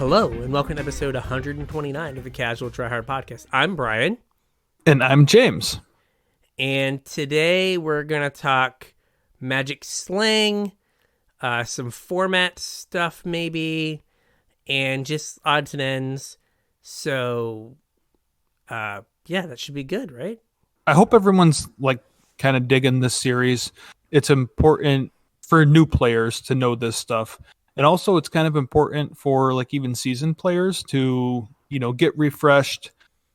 Hello, and welcome to episode 129 of the Casual Try Hard podcast. I'm Brian. And I'm James. And today we're going to talk Magic Slang, some format stuff maybe, and just odds and ends. So, yeah, that should be good, right? I hope everyone's kind of digging this series. It's important for new players to know this stuff. And also it's kind of important for even seasoned players to, get refreshed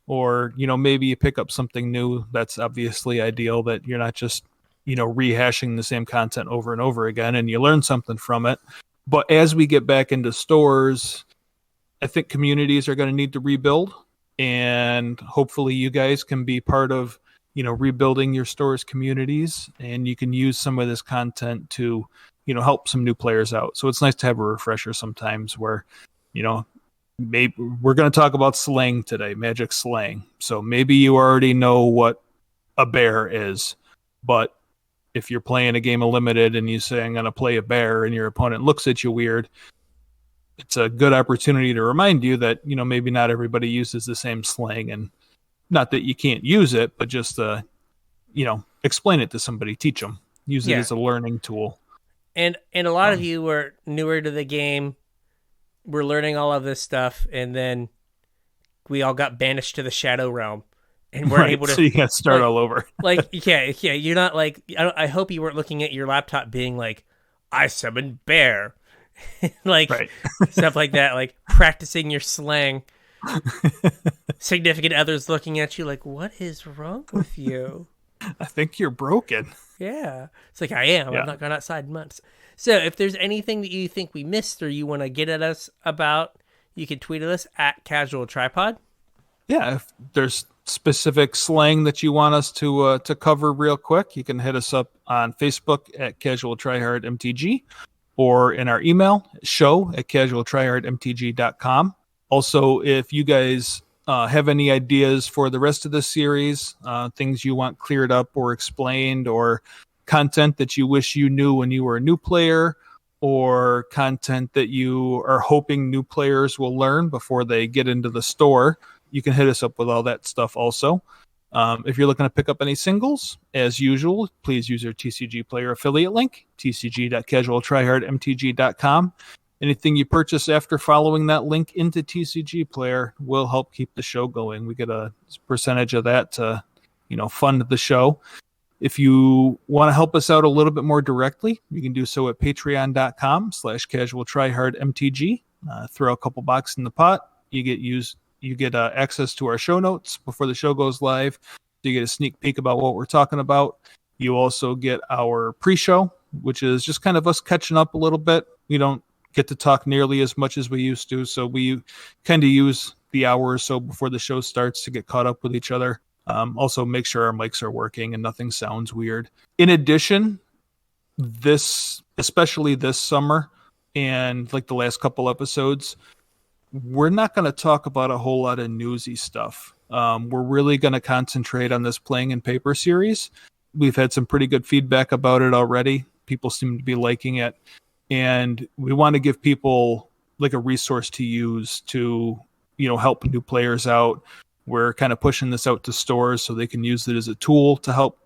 or, maybe you pick up something new. That's obviously ideal, that you're not just, rehashing the same content over and over again and you learn something from it. But as we get back into stores, I think communities are going to need to rebuild, and hopefully you guys can be part of, rebuilding your store's communities, and you can use some of this content to, help some new players out. So it's nice to have a refresher sometimes where, maybe we're going to talk about slang today, Magic Slang. So maybe you already know what a bear is, but if you're playing a game of limited and you say, I'm going to play a bear, and your opponent looks at you weird, it's a good opportunity to remind you that, maybe not everybody uses the same slang, and not that you can't use it, but just, explain it to somebody, teach them, use it as a learning tool. And a lot of you were newer to the game. We're learning all of this stuff, and then we all got banished to the Shadow Realm, and weren't able to. So you got to start all over. Yeah. You're not I hope you weren't looking at your laptop being like, I summoned bear, stuff like that, practicing your slang. Significant others looking at you like, what is wrong with you? I think you're broken. Yeah. It's like, I am. Yeah. I've not gone outside in months. So if there's anything that you think we missed or you want to get at us about, you can tweet at us at CasualTryPod. Yeah, if there's specific slang that you want us to cover real quick, you can hit us up on Facebook at CasualTryHardMTG or in our email, show@CasualTryHardMTG.com. Also, if you guys have any ideas for the rest of the series, things you want cleared up or explained, or content that you wish you knew when you were a new player, or content that you are hoping new players will learn before they get into the store, you can hit us up with all that stuff also. If you're looking to pick up any singles, as usual, please use your TCG Player affiliate link, tcg.casualtryhardmtg.com. Anything you purchase after following that link into TCG Player will help keep the show going. We get a percentage of that to, fund the show. If you want to help us out a little bit more directly, you can do so at patreon.com/casualtryhardmtg. Throw a couple bucks in the pot. You get access to our show notes before the show goes live. So you get a sneak peek about what we're talking about. You also get our pre-show, which is just kind of us catching up a little bit. We don't get to talk nearly as much as we used to, so we kind of use the hour or so before the show starts to get caught up with each other. Also make sure our mics are working and nothing sounds weird. In addition, especially this summer and the last couple episodes, we're not going to talk about a whole lot of newsy stuff. We're really going to concentrate on this Playing in Paper series. We've had some pretty good feedback about it already. People seem to be liking it. And we want to give people a resource to use to, help new players out. We're kind of pushing this out to stores so they can use it as a tool to help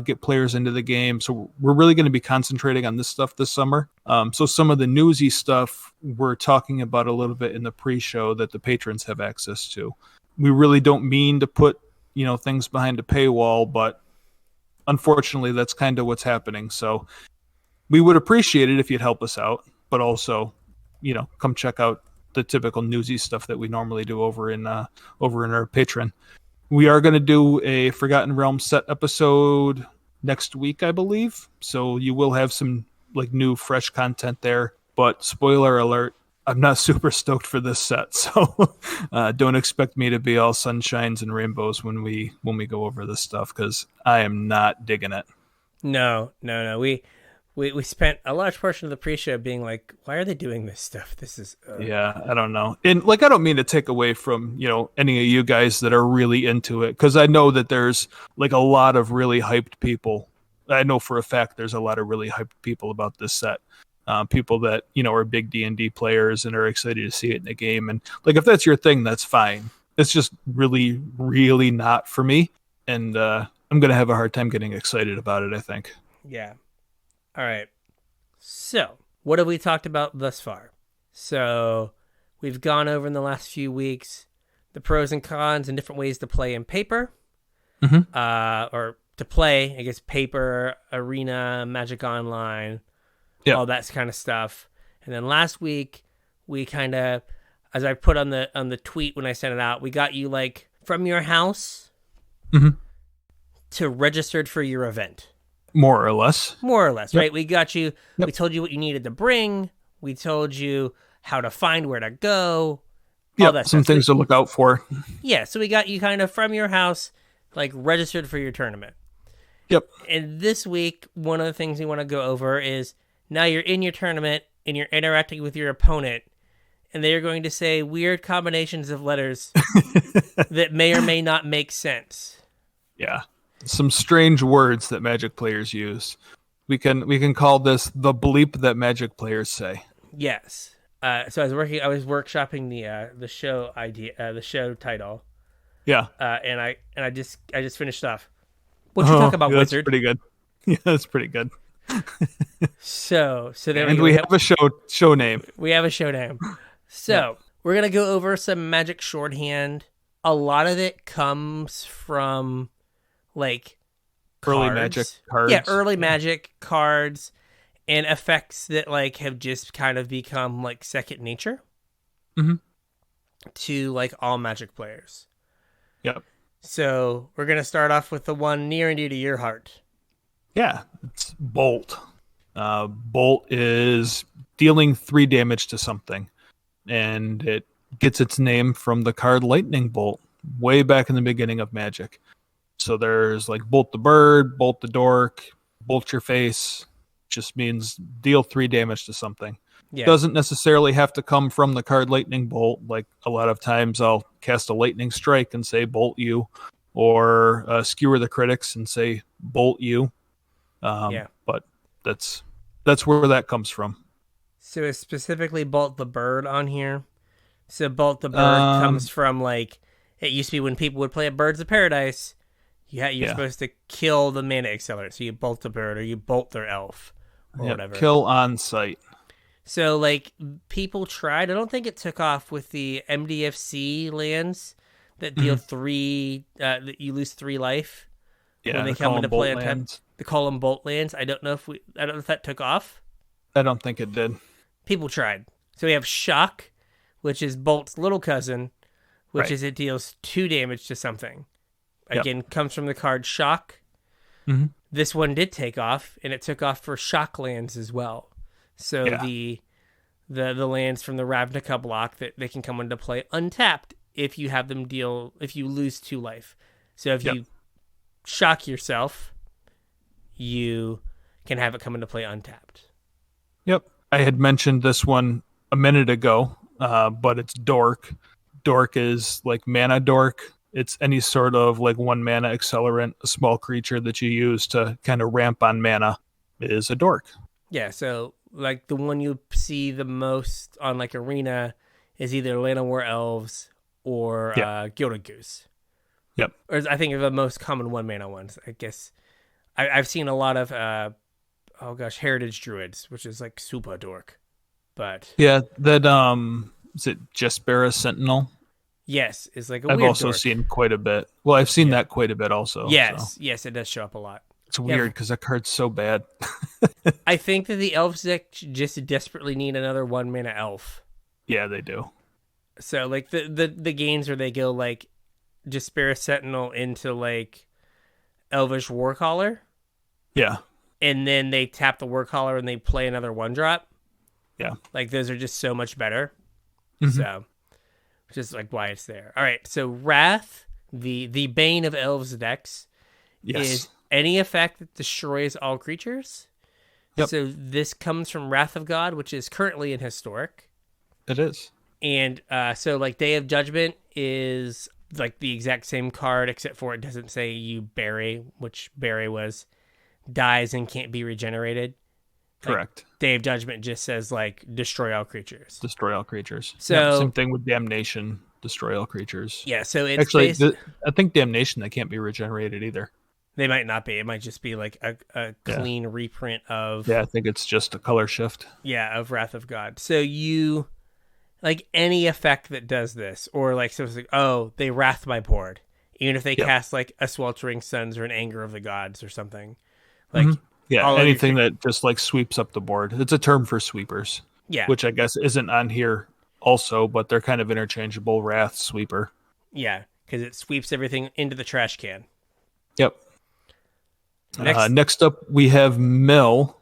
get players into the game. So we're really going to be concentrating on this stuff this summer. So some of the newsy stuff we're talking about a little bit in the pre-show that the patrons have access to. We really don't mean to put, things behind a paywall, but unfortunately that's kind of what's happening. So we would appreciate it if you'd help us out, but also, come check out the typical newsy stuff that we normally do over in our Patreon. We are going to do a Forgotten Realms set episode next week, I believe. So you will have some new, fresh content there. But spoiler alert, I'm not super stoked for this set. So don't expect me to be all sunshines and rainbows when we go over this stuff, because I am not digging it. No. We spent a large portion of the pre-show being like, why are they doing this stuff? This is... Yeah, I don't know. And I don't mean to take away from, any of you guys that are really into it, because I know that there's a lot of really hyped people. I know for a fact there's a lot of really hyped people about this set. people that are big D&D players and are excited to see it in the game. And like if that's your thing, that's fine. It's just really, really not for me, and I'm gonna have a hard time getting excited about it, I think. Yeah. All right. So, what have we talked about thus far? So, we've gone over in the last few weeks the pros and cons and different ways to play in paper. Or to play, I guess, paper, arena, Magic Online, all that kind of stuff. And then last week, we kind of, as I put on the tweet when I sent it out, we got you like from your house to registered for your event. More or less, right? We got you. We told you what you needed to bring. We told you how to find where to go. All that some stuff. things to look out for. Yeah, so we got you kind of from your house, like registered for your tournament. Yep. And this week, one of the things we want to go over is now you're in your tournament and you're interacting with your opponent, and they are going to say weird combinations of letters that may or may not make sense. Yeah. Some strange words that Magic players use. We can call this the bleep that Magic players say. Yes. So I was workshopping the show idea, the show title. Yeah. And I just finished off. What you talk about, Wizard? That's pretty good. Yeah, that's pretty good. So there and we have a show name. We have a show name. So we're gonna go over some Magic shorthand. A lot of it comes from like early Magic cards. Yeah, early Magic cards and effects that like have just kind of become like second nature to like all Magic players. Yep. So we're gonna start off with the one near and dear to your heart. Yeah, it's Bolt. Bolt is dealing 3 damage to something, and it gets its name from the card Lightning Bolt way back in the beginning of Magic. So there's like Bolt the Bird, Bolt the Dork, Bolt your face. Just means deal 3 damage to something. Yeah. Doesn't necessarily have to come from the card Lightning Bolt. Like a lot of times I'll cast a Lightning Strike and say Bolt you, or Skewer the Critics and say Bolt you. But that's where that comes from. So it's specifically Bolt the Bird on here. So Bolt the Bird comes from like, it used to be when people would play at Birds of Paradise, you're supposed to kill the mana accelerant. So you bolt the bird or you bolt their elf or whatever. Kill on sight. So like people tried, I don't think it took off with the MDFC lands that deal 3, that you lose 3 life. Yeah, when they come into play on time. They call them bolt lands. I don't know if that took off. I don't think it did. People tried. So we have Shock, which is Bolt's little cousin, which is it deals 2 damage to something. Again, comes from the card Shock. This one did take off, and it took off for Shock lands as well. So the lands from the Ravnica block that they can come into play untapped if you have them if you lose 2 life. So if you shock yourself, you can have it come into play untapped. Yep. I had mentioned this one a minute ago, but it's Dork. Dork is like mana dork. It's any sort of like 1 mana accelerant, a small creature that you use to kind of ramp on mana is a dork. Yeah, so like the one you see the most on like Arena is either Llanowar Elves or Gilded Goose. Yep. Or I think the most common 1 mana ones. I guess I've seen a lot of Heritage Druids, which is like super dork. But that is it Jespera Sentinel? Yes, it's like I've weird also dork. seen quite a bit. Well, I've seen that quite a bit also. Yes, yes, it does show up a lot. It's weird because that card's so bad. I think that the Elves deck just desperately need another 1 mana elf. Yeah, they do. So like the games where they go like Jespera Sentinel into like Elvish Warcaller. Yeah. And then they tap the Warcaller and they play another 1-drop. Yeah. Like those are just so much better. So just like why it's there. All right, so Wrath, the bane of Elves decks, is any effect that destroys all creatures. Yep. So this comes from Wrath of God, which is currently in Historic. It is. And so like Day of Judgment is like the exact same card, except for it doesn't say you bury, which bury was dies and can't be regenerated. Correct. Day of Judgment just says like destroy all creatures. Destroy all creatures. So same thing with Damnation. Destroy all creatures. Yeah, so it's actually I think Damnation, they can't be regenerated either. They might not be. It might just be like a clean reprint of. Yeah, I think it's just a color shift. Yeah, of Wrath of God. So you like any effect that does this, or like so it's like, oh, they wrath my board, even if they cast like a Sweltering Suns or an Anger of the Gods or something. Like anything that just like sweeps up the board. It's a term for sweepers. Yeah, which I guess isn't on here also, but they're kind of interchangeable. Wrath, sweeper. Yeah, because it sweeps everything into the trash can. Yep. Next up, we have Mill.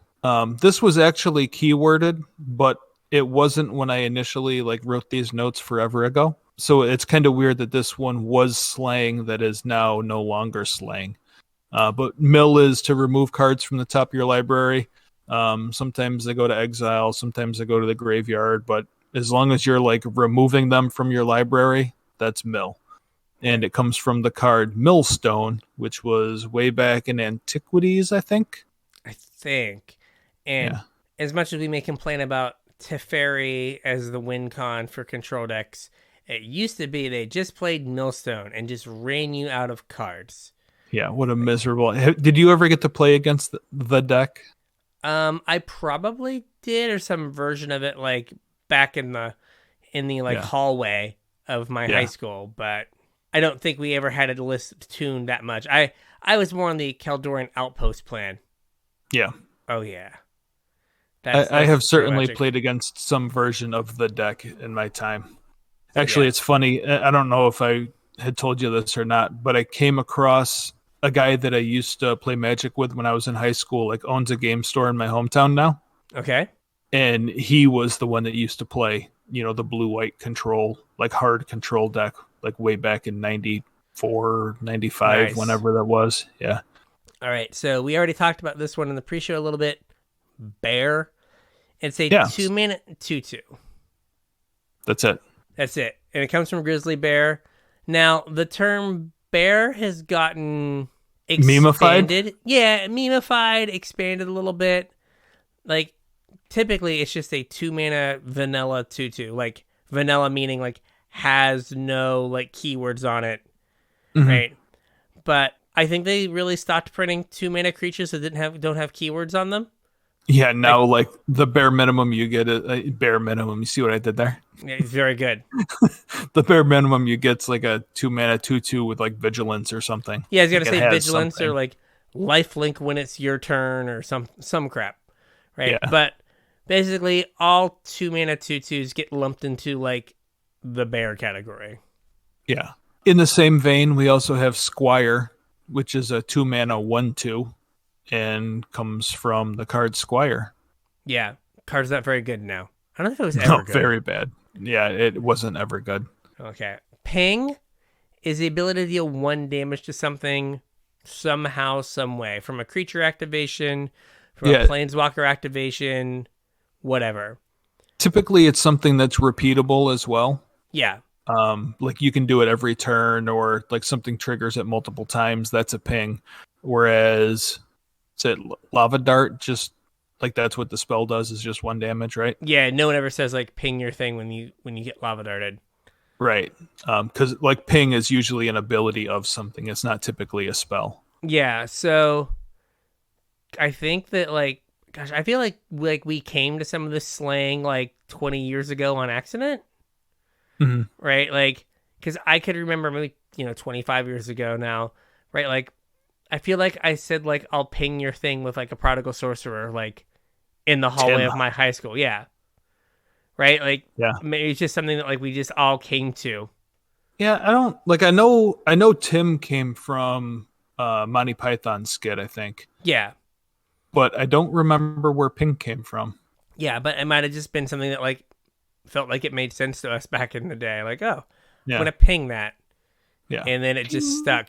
This was actually keyworded, but it wasn't when I initially like wrote these notes forever ago. So it's kind of weird that this one was slang that is now no longer slang. But Mill is to remove cards from the top of your library. Sometimes they go to exile, sometimes they go to the graveyard, but as long as you're like removing them from your library, that's Mill. And it comes from the card Millstone, which was way back in Antiquities, I think. And as much as we may complain about Teferi as the win con for control decks, it used to be they just played Millstone and just ran you out of cards. Yeah, what a miserable... Did you ever get to play against the deck? I probably did, or some version of it, like back in the hallway of my high school, but I don't think we ever had a list tuned that much. I was more on the Kaldorian Outpost plan. Yeah. Oh, yeah. I have certainly played against some version of the deck in my time. Actually, It's funny. I don't know if I had told you this or not, but I came across a guy that I used to play Magic with when I was in high school, like owns a game store in my hometown now. Okay. And he was the one that used to play, the blue-white control, like hard control deck, like way back in 94, 95, whenever that was. Yeah. All right. So we already talked about this one in the pre-show a little bit. Bear. It's a 2-minute 2/2. That's it. And it comes from Grizzly Bear. Now, the term bear has gotten expanded. Memified? Yeah, memified, expanded a little bit. Like, typically, it's just a 2-mana vanilla 2/2. Like, vanilla meaning, like, has no, like, keywords on it. Mm-hmm. Right? But I think they really stopped printing 2-mana creatures that don't have keywords on them. Yeah, now like the bare minimum you get a bare minimum. You see what I did there? Yeah, it's very good. The bare minimum you get's like a 2-mana 2/2 with like vigilance or something. Yeah, I was gonna say vigilance something. Or like lifelink when it's your turn or some crap, right? Yeah. But basically, all 2-mana 2/2s get lumped into like the bear category. Yeah. In the same vein, we also have Squire, which is a 2-mana 1/2. And comes from the card Squire. Yeah, card's not very good now. I don't know if it was ever good. Very bad. Yeah, it wasn't ever good. Okay. Ping is the ability to deal 1 damage to something somehow, some way. From a creature activation, from a planeswalker activation, whatever. Typically, it's something that's repeatable as well. Yeah. Like you can do it every turn, or like something triggers it multiple times. That's a ping. Whereas... It Lava Dart, just like that's what the spell does, is just 1 damage, right? Yeah, no one ever says like ping your thing when you get Lava Darted. Right. Because like ping is usually an ability of something. It's not typically a spell. Yeah, so I think that like, gosh, I feel like we came to some of this slang like 20 years ago on accident. Mm-hmm. Right? Like, because I could remember maybe, 25 years ago now, right? Like, I feel like I said, like, I'll ping your thing with, like, a Prodigal Sorcerer, like, in the hallway of my high school. Yeah. Right? Like, maybe it's just something that, like, we just all came to. Yeah, I don't, like, I know Tim came from Monty Python's skit, I think. Yeah. But I don't remember where ping came from. Yeah, but it might have just been something that, like, felt like it made sense to us back in the day. Like, oh, I'm going to ping that. Yeah. And then it just stuck.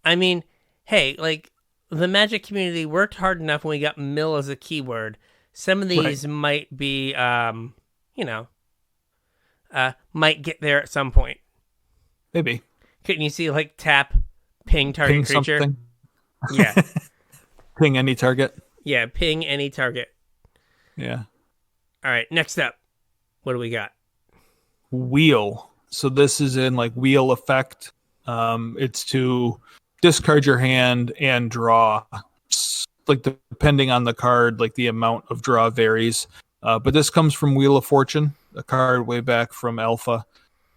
I mean... Hey, like, the Magic community worked hard enough when we got mill as a keyword. Some of these might be, might get there at some point. Maybe. Couldn't you see, like, tap, ping target creature? Something. Yeah. Ping any target? Yeah, ping any target. Yeah. All right, next up, what do we got? Wheel. So this is in like wheel effect. It's to discard your hand and draw. Like depending on the card, like the amount of draw varies. But this comes from Wheel of Fortune, a card way back from Alpha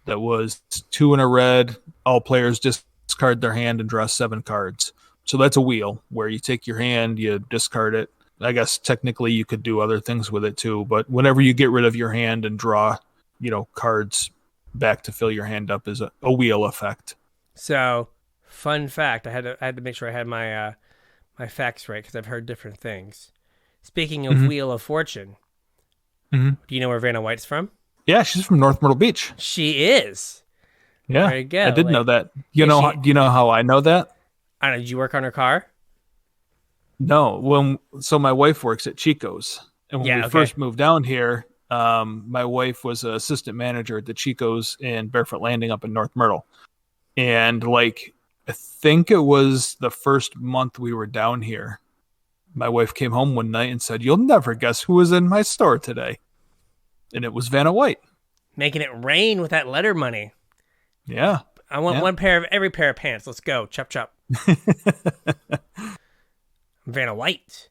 that was 2 and a red. All players discard their hand and draw 7 cards. So that's a wheel where you take your hand, you discard it. I guess technically you could do other things with it too, but whenever you get rid of your hand and draw, cards back to fill your hand up is a wheel effect. So, fun fact, I had to make sure I had my facts right because I've heard different things. Speaking of Wheel of Fortune, do you know where Vanna White's from? Yeah, she's from North Myrtle Beach. She is. Yeah, There you go. I did know that. Do she- you know how I know that? I don't know, did you work on her car? No. So my wife works at Chico's, and when we first moved down here, my wife was an assistant manager at the Chico's in Barefoot Landing up in North Myrtle. And like, I think it was the first month we were down here, my wife came home one night and said, "You'll never guess who was in my store today." And it was Vanna White. Making it rain with that letter money. Yeah. I want one pair of every pair of pants. Let's go. Chop, chop. Vanna White.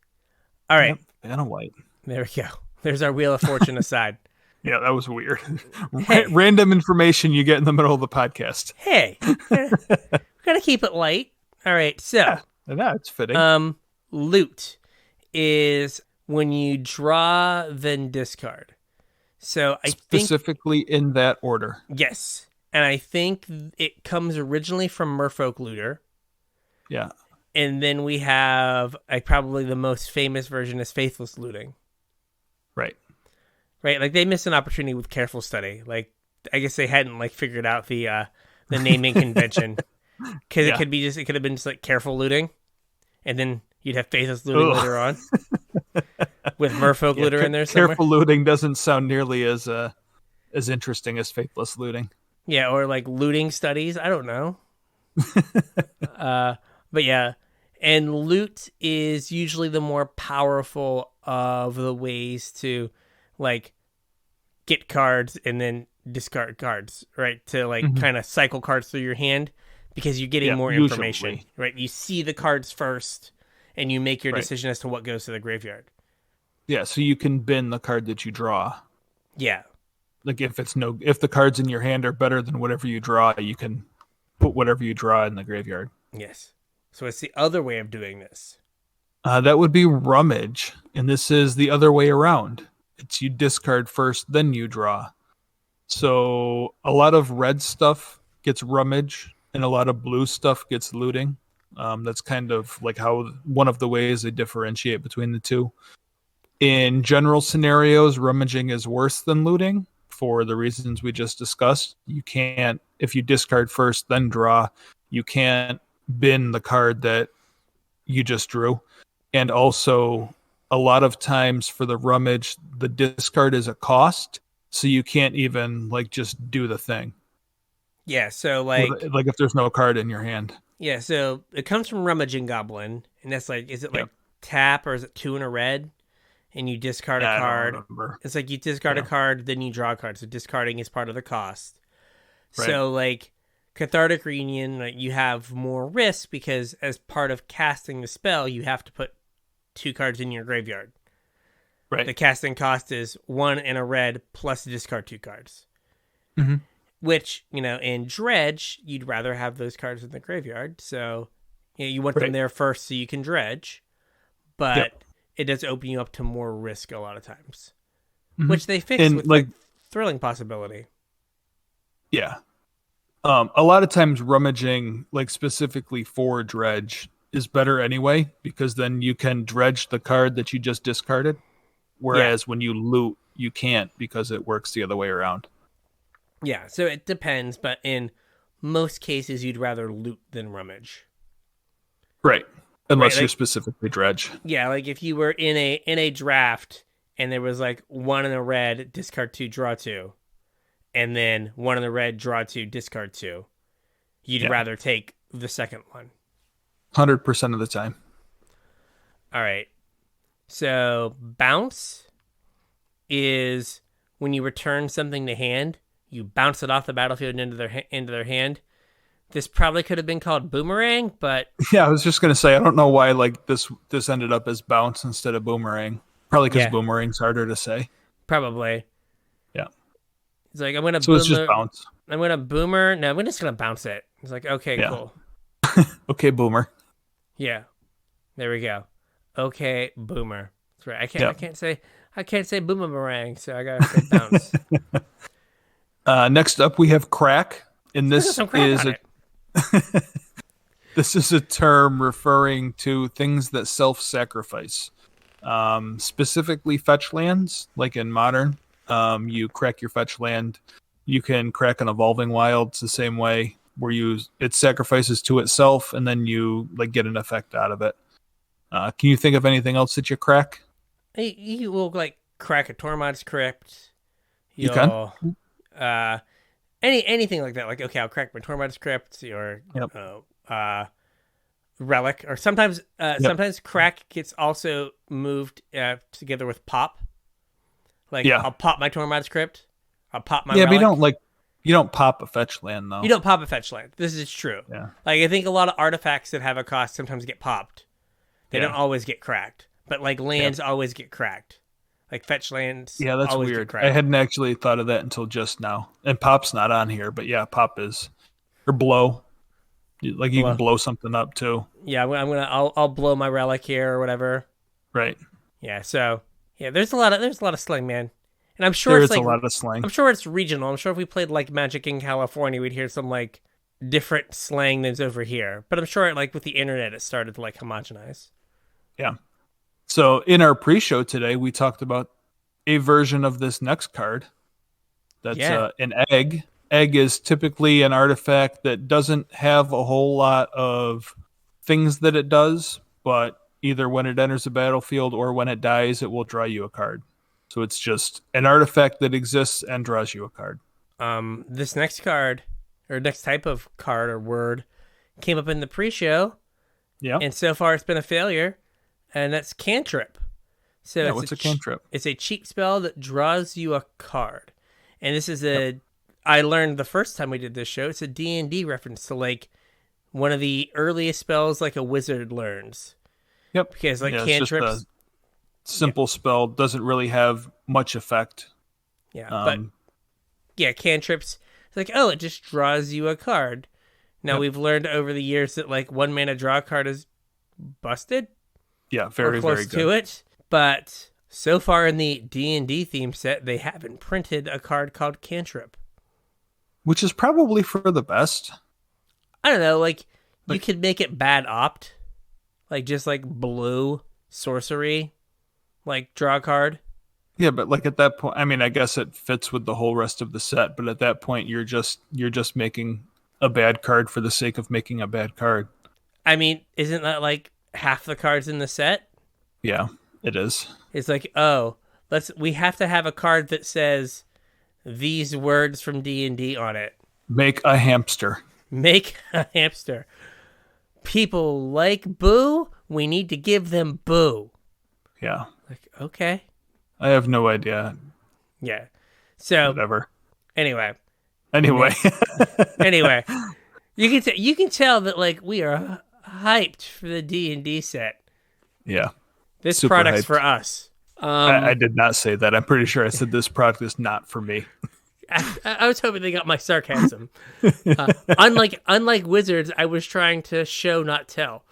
All right. Yep, Vanna White. There we go. There's our Wheel of Fortune aside. Yeah, that was weird. Hey. Random information you get in the middle of the podcast. Hey, we gotta keep it light. All right, so Yeah, it's fitting. Loot is when you draw then discard. So I Specifically in that order. Yes, and I think it comes originally from Merfolk Looter. Yeah. And then we have probably the most famous version is Faithless Looting. Right, like they missed an opportunity with Careful Study. Like I guess they hadn't figured out the naming convention because it could have been just like Careful Looting, and then you'd have Faithless Looting later on with Merfolk Looter in there somewhere. Careful Looting doesn't sound nearly as interesting as Faithless Looting. Yeah, or like Looting Studies. I don't know. But yeah, and loot is usually the more powerful of the ways to get cards and then discard cards, right? To kind of cycle cards through your hand because you're getting more information, usually. Right? You see the cards first and you make your decision as to what goes to the graveyard. Yeah, so you can bin the card that you draw. Yeah. Like if the cards in your hand are better than whatever you draw, you can put whatever you draw in the graveyard. Yes. So it's the other way of doing this. That would be rummage, and this is the other way around. It's you discard first, then you draw. So a lot of red stuff gets rummage, and a lot of blue stuff gets looting. That's kind of like how one of the ways they differentiate between the two. In general scenarios, rummaging is worse than looting for the reasons we just discussed. You can't, if you discard first, then draw, you can't bin the card that you just drew. And also, a lot of times for the rummage, the discard is a cost, so you can't even just do the thing. Yeah, so if there's no card in your hand. Yeah, so it comes from Rummaging Goblin, and that's is it tap or is it 2 and a red? And you discard a card. I don't remember. It's you discard a card, then you draw a card. So discarding is part of the cost. Right. So Cathartic Reunion, you have more risk because as part of casting the spell, you have to put 2 cards in your graveyard. Right. The casting cost is 1 and a red plus discard 2 cards. Mm-hmm. Which, in Dredge, you'd rather have those cards in the graveyard. So, you want them there first so you can dredge. But it does open you up to more risk a lot of times. Mm-hmm. Which they fix with Thrilling Possibility. Yeah. A lot of times rummaging, specifically for dredge, is better anyway, because then you can dredge the card that you just discarded. Whereas when you loot, you can't because it works the other way around. Yeah, so it depends, but in most cases, you'd rather loot than rummage. Right. Unless you're specifically dredge. Yeah, if you were in a draft and there was 1 in a red, discard 2, draw 2, and then 1 in the red, draw 2, discard 2, you'd rather take the second one. 100% of the time. All right. So, bounce is when you return something to hand, you bounce it off the battlefield and into their hand. This probably could have been called boomerang, but Yeah, I was just gonna say I don't know why like this ended up as bounce instead of boomerang. Probably because boomerang's harder to say. Probably. Yeah. He's like, I'm gonna. So it's just bounce. I'm gonna boomer. No, we're just gonna bounce it. He's like, okay, cool. Okay, boomer. Yeah. There we go. Okay, boomer. That's right. I can't say boomerang, so I gotta say bounce. Next up, we have crack, and this this is a term referring to things that self-sacrifice. Specifically fetch lands, like in Modern. You crack your fetch land. You can crack an Evolving Wilds the same way, where it sacrifices to itself, and then you like get an effect out of it. Can you think of anything else that you crack? You will like crack a Tormod's Crypt. You can. Anything like that. Like, okay, I'll crack my Tormod's Crypt or Relic, or sometimes crack gets also moved together with pop. Like, I'll pop my Tormod's Crypt. I'll pop my Relic. But you don't pop a fetch land though. You don't pop a fetch land. This is true. Yeah. Like, I think a lot of artifacts that have a cost sometimes get popped. They don't always get cracked, but like lands always get cracked. Like fetch lands. Yeah, that's weird. I hadn't actually thought of that until just now. And pop's not on here, but yeah, pop is, or blow. Like you can blow something up too. Yeah, I'll blow my Relic here or whatever. Right. Yeah. So yeah, there's a lot of slang, man, and I'm sure there's a lot of slang. I'm sure it's regional. I'm sure if we played like Magic in California, we'd hear some like different slang than over here. But I'm sure like with the internet, it started to like homogenize. Yeah. So in our pre-show today, we talked about a version of this next card. That's an egg. Egg is typically an artifact that doesn't have a whole lot of things that it does, but either when it enters the battlefield or when it dies, it will draw you a card. So it's just an artifact that exists and draws you a card. This next card, or next type of card or word, came up in the pre-show. Yeah. And so far it's been a failure. And that's cantrip. So what's a cantrip? It's a cheap spell that draws you a card. And this is I learned the first time we did this show, it's a D&D reference to like one of the earliest spells like a wizard learns. Yep. Because like cantrips. It's just a simple spell, doesn't really have much effect. Yeah. But cantrips, it's like, it just draws you a card. Now we've learned over the years that like 1 mana draw card is busted. Yeah, very, close very good. to it. But so far in the D&D theme set, they haven't printed a card called Cantrip. Which is probably for the best. I don't know, like you could make it bad opt. Like just like blue sorcery. Like draw a card. Yeah, but like at that point, I mean, I guess it fits with the whole rest of the set, but at that point you're just making a bad card for the sake of making a bad card. I mean, isn't that like half the cards in the set? Yeah, it is. It's like, we have to have a card that says these words from D&D on it. Make a hamster. Make a hamster. People like boo, we need to give them boo. Yeah. Like, okay. I have no idea. Yeah. So whatever. Anyway. Anyway, you can tell that like we are hyped for the D&D set. Yeah. This product's hyped for us. I did not say that. I'm pretty sure I said this product is not for me. I was hoping they got my sarcasm. Unlike Wizards, I was trying to show, not tell.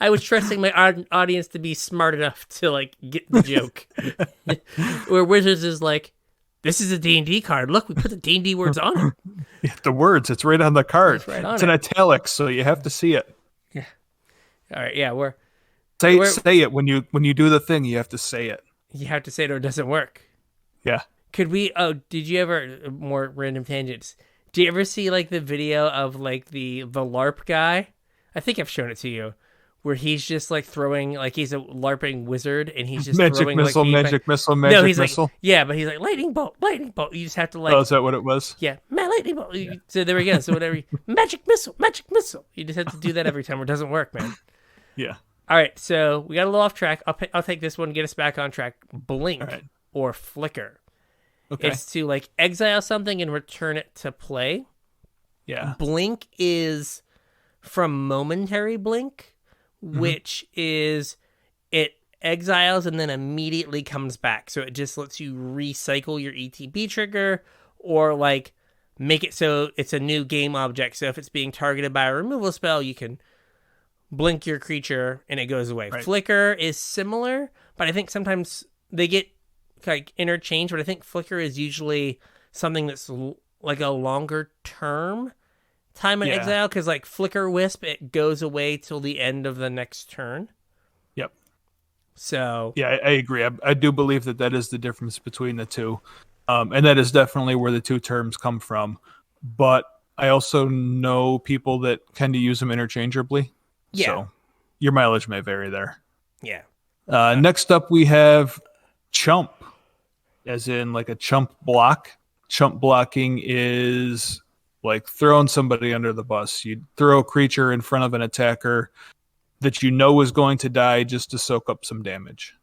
I was trusting my audience to be smart enough to like get the joke. Where Wizards is like, this is a D&D card. Look, we put the D&D words on it. Yeah, the words, it's right on the card. It's in italics, so you have to see it. Yeah. All right, yeah, say it when you do the thing, you have to say it. You have to say it or it doesn't work. Yeah. Did you ever, more random tangents, do you ever see like the video of like the LARP guy? I think I've shown it to you. Where he's just like throwing, like he's a LARPing wizard, and he's just throwing missile, like magic missile, magic missile. Like, yeah, but he's like lightning bolt. You just have to like. Oh, is that what it was? Yeah, lightning bolt. Yeah. So there we go. So whatever, magic missile. You just have to do that every time, or it doesn't work, man. Yeah. All right, so we got a little off track. I'll take this one, get us back on track. Blink, right. or flicker. Okay. It's to like exile something and return it to play. Yeah. Blink is from momentary blink, which is it exiles and then immediately comes back. So it just lets you recycle your ETB trigger or like make it so it's a new game object. So if it's being targeted by a removal spell, you can blink your creature and it goes away. Right. Flicker is similar, but I think sometimes they get like interchanged, but I think flicker is usually something that's like a longer term time in exile, because like flicker wisp, it goes away till the end of the next turn. Yep. So yeah, I agree. I do believe that is the difference between the two, and that is definitely where the two terms come from. But I also know people that kind of use them interchangeably. Yeah. So your mileage may vary there. Yeah. Next up, we have chump, as in like a chump block. Chump blocking is like throwing somebody under the bus. You throw a creature in front of an attacker that you know is going to die just to soak up some damage.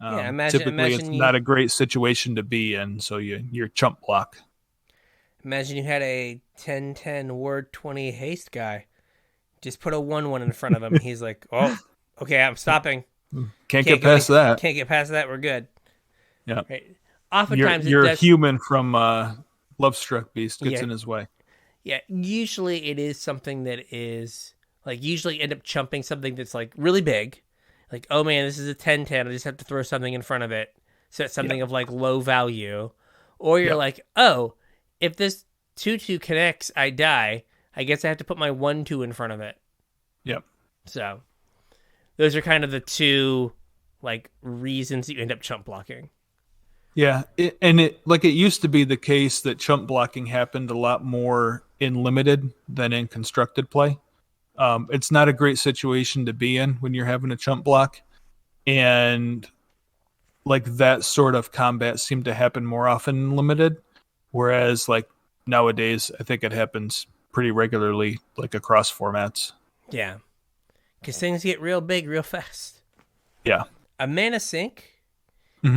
Typically, it's not a great situation to be in, so you're chump block. Imagine you had a 10-10 word 20 haste guy. Just put a 1-1 in front of him. He's like, oh, okay, I'm stopping. Can't get past that. Can't get past that. We're good. Yeah. Right. Oftentimes, you're a human from Lovestruck Beast gets in his way. Yeah, usually it is something that is like usually end up chumping something that's like really big. Like, oh man, this is a 10-10. I just have to throw something in front of it. So it's something of like low value. Or you're like, oh, if this 2-2 connects, I die. I guess I have to put my 1-2 in front of it. Yep. So those are kind of the two like reasons that you end up chump blocking. Yeah, it used to be the case that chump blocking happened a lot more in limited than in constructed play. It's not a great situation to be in when you're having a chump block, and like that sort of combat seemed to happen more often in limited, whereas like nowadays I think it happens pretty regularly, like across formats. Yeah, because things get real big real fast. Yeah, a mana sink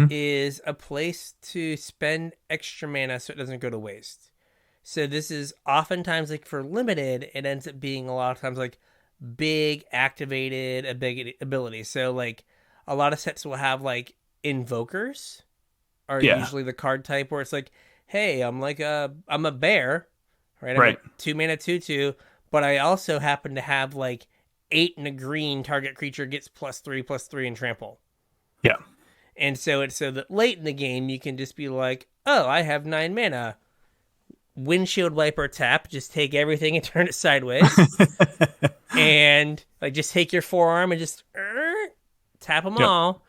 is a place to spend extra mana so it doesn't go to waste. So this is oftentimes like for limited, it ends up being a lot of times like big activated ability. So like a lot of sets will have like invokers are usually the card type where it's like, hey, I'm a bear, right? I'm a 2 mana 2/2, but I also happen to have like 8 and a green. Target creature gets +3/+3 and trample. Yeah. And so it's so that late in the game, you can just be like, oh, I have 9 mana. Windshield wiper tap, just take everything and turn it sideways. And like just take your forearm and just tap them all.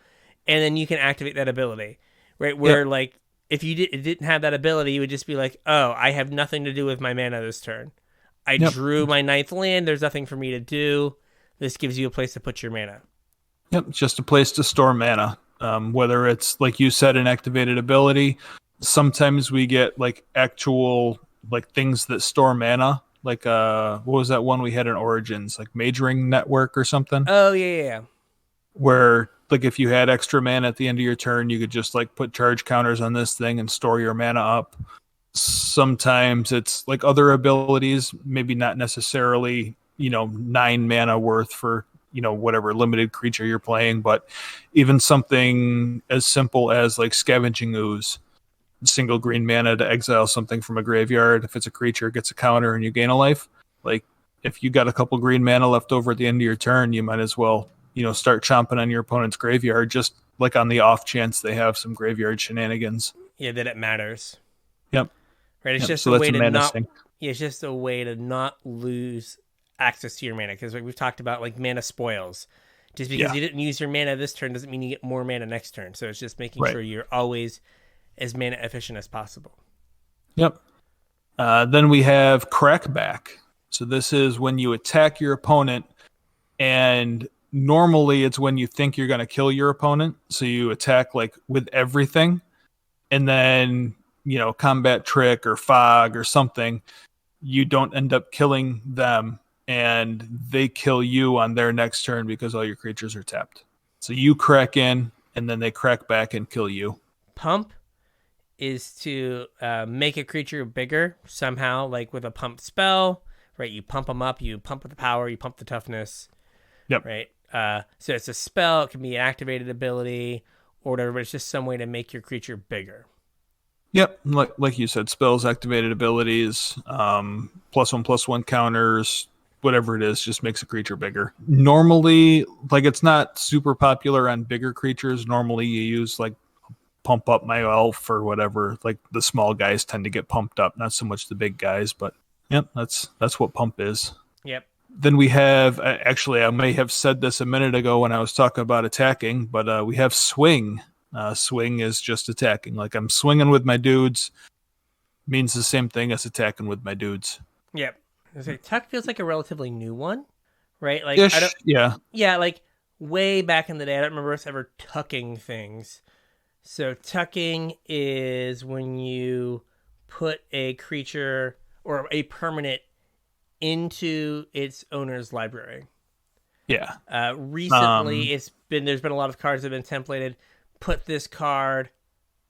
And then you can activate that ability. Right? Where like if you didn't have that ability, you would just be like, oh, I have nothing to do with my mana this turn. I drew my 9th land. There's nothing for me to do. This gives you a place to put your mana. Yep, just a place to store mana. Whether it's, like you said, an activated ability. Sometimes we get like actual like things that store mana. Like what was that one we had in Origins? Like Majoring Network or something? Oh, yeah. Where like if you had extra mana at the end of your turn, you could just like put charge counters on this thing and store your mana up. Sometimes it's like other abilities, maybe not necessarily, 9 mana worth for whatever limited creature you're playing, but even something as simple as like Scavenging Ooze, single green mana to exile something from a graveyard. If it's a creature, it gets a counter and you gain a life. Like if you got a couple green mana left over at the end of your turn, you might as well, start chomping on your opponent's graveyard, just like on the off chance they have some graveyard shenanigans. Yeah, that it matters. Yep. Right. It's just so a way to not. Sink. Yeah, it's just a way to not lose access to your mana, because like we've talked about like mana spoils. Just because you didn't use your mana this turn doesn't mean you get more mana next turn. So it's just making sure you're always as mana efficient as possible. Yep. Then we have Crackback. So this is when you attack your opponent, and normally it's when you think you're going to kill your opponent. So you attack like with everything, and then combat trick or fog or something, you don't end up killing them, and they kill you on their next turn because all your creatures are tapped. So you crack in, and then they crack back and kill you. Pump is to make a creature bigger somehow, like with a pump spell, right? You pump them up, you pump the power, you pump the toughness, Yep. right? So it's a spell, it can be an activated ability or whatever, but it's just some way to make your creature bigger. Yep, like you said, spells, activated abilities, +1/+1 counters, whatever it is, just makes a creature bigger. Normally, like it's not super popular on bigger creatures. Normally, you use like pump up my elf or whatever. Like the small guys tend to get pumped up, not so much the big guys. But yep, that's what pump is. Yep. Then we have actually, I may have said this a minute ago when I was talking about attacking, but we have swing. Swing is just attacking. Like I'm swinging with my dudes. Means the same thing as attacking with my dudes. Yep. Tuck feels like a relatively new one, right? Like Ish, I don't. yeah. Yeah, like way back in the day, I don't remember us ever tucking things. So tucking is when you put a creature or a permanent into its owner's library. Yeah. Recently, there's been a lot of cards that have been templated. Put this card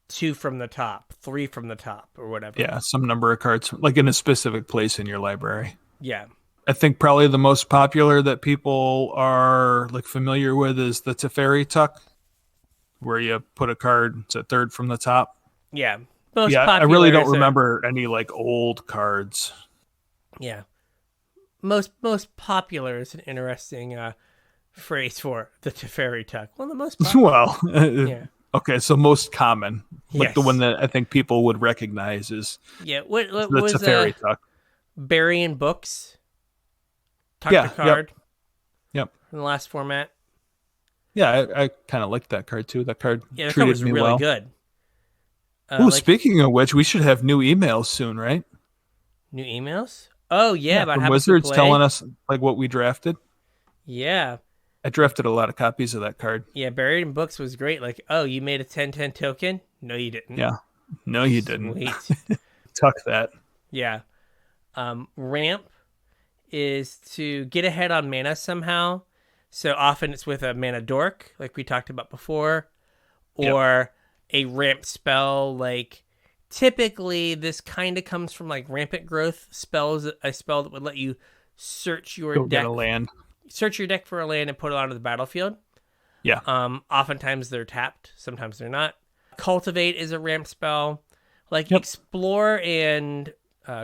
2 from the top, 3 from the top, or whatever. Yeah, some number of cards, like in a specific place in your library. Yeah. I think probably the most popular that people are like familiar with is the Teferi Tuck, where you put a card, it's a third from the top. Yeah. I really don't remember any like old cards. Yeah. Most popular is an interesting phrase for the Teferi Tuck. Well, the most popular. Well, yeah. Okay, so most common, like yes. the one that I think people would recognize is what the was Teferi Tuck. Burying Books? Tuck the card. Yep. In the last format. Yeah, I kind of liked that card too. That card treated card was me really well. good. Speaking of which, we should have new emails soon, right? New emails? Oh yeah, about from how Wizards telling us like what we drafted. Yeah. I drafted a lot of copies of that card. Yeah, Buried in Books was great. Like, oh, you made a 10/10 token? No, you didn't. Yeah. No, you didn't. Sweet. Tuck that. Yeah. Ramp is to get ahead on mana somehow. So often it's with a mana dork, like we talked about before, or a ramp spell. Like typically this kind of comes from like Rampant Growth spells, a spell that would let you search your deck. Get a land. Search your deck for a land and put it onto the battlefield. Yeah. Oftentimes they're tapped, sometimes they're not. Cultivate is a ramp spell. Like Explore and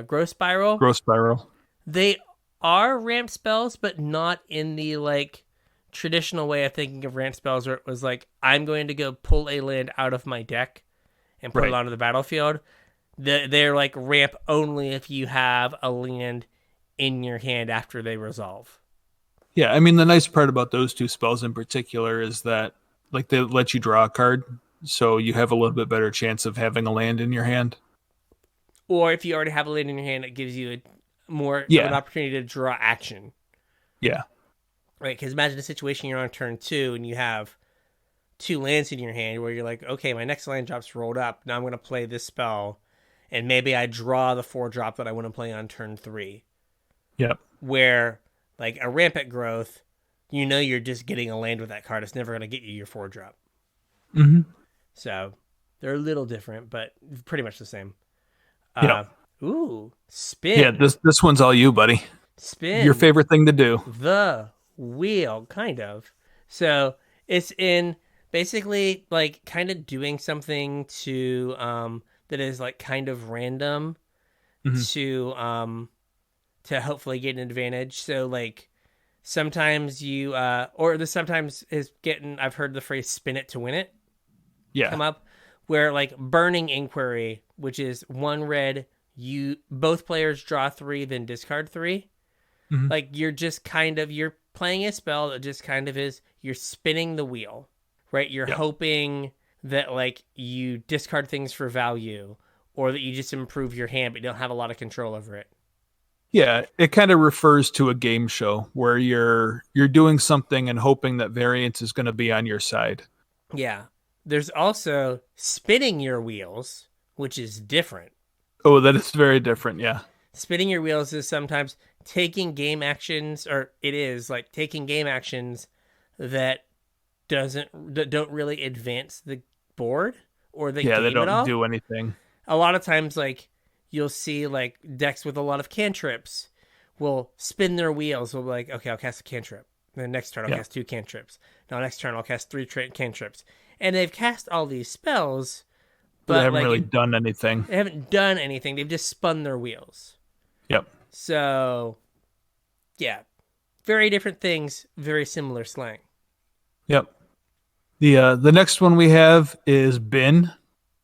Growth Spiral. Growth Spiral. They are ramp spells, but not in the like traditional way of thinking of ramp spells where it was like, I'm going to go pull a land out of my deck and put it onto the battlefield. They're like ramp only if you have a land in your hand after they resolve. Yeah, I mean, the nice part about those two spells in particular is that like they let you draw a card, so you have a little bit better chance of having a land in your hand. Or if you already have a land in your hand, it gives you more of an opportunity to draw action. Yeah. Right, because imagine a situation you're on turn 2 and you have 2 lands in your hand where you're like, okay, my next land drop's rolled up. Now I'm going to play this spell, and maybe I draw the 4-drop that I want to play on turn 3. Yep. Where like a Rampant Growth, you know you're just getting a land with that card. It's never going to get you your 4-drop. Mm-hmm. So they're a little different, but pretty much the same. Ooh, spin. Yeah, this one's all you, buddy. Spin. Your favorite thing to do. The wheel, kind of. So it's in basically like kind of doing something to that is like kind of random to hopefully get an advantage. So like sometimes you sometimes is getting, I've heard the phrase spin it to win it. Yeah. Come up where like Burning Inquiry, which is 1 red, both players draw 3, then discard 3. Mm-hmm. Like you're playing a spell that just kind of is, you're spinning the wheel, right? You're hoping that like you discard things for value or that you just improve your hand, but you don't have a lot of control over it. Yeah, it kind of refers to a game show where you're doing something and hoping that variance is going to be on your side. Yeah. There's also spinning your wheels, which is different. Oh, that is very different, yeah. Spinning your wheels is sometimes taking game actions, or it is like taking game actions that don't really advance the board or the Yeah, they game at don't all. do anything. A lot of times, like, you'll see like decks with a lot of cantrips will spin their wheels. Will be like, okay, I'll cast a cantrip. Then next turn I'll Yeah. cast 2 cantrips. Now next turn I'll cast 3 cantrips. And they've cast all these spells, But they but haven't like really done anything. they haven't done anything. They've just spun their wheels. Yep. So, yeah, very different things, very similar slang. Yep. The next one we have is bin.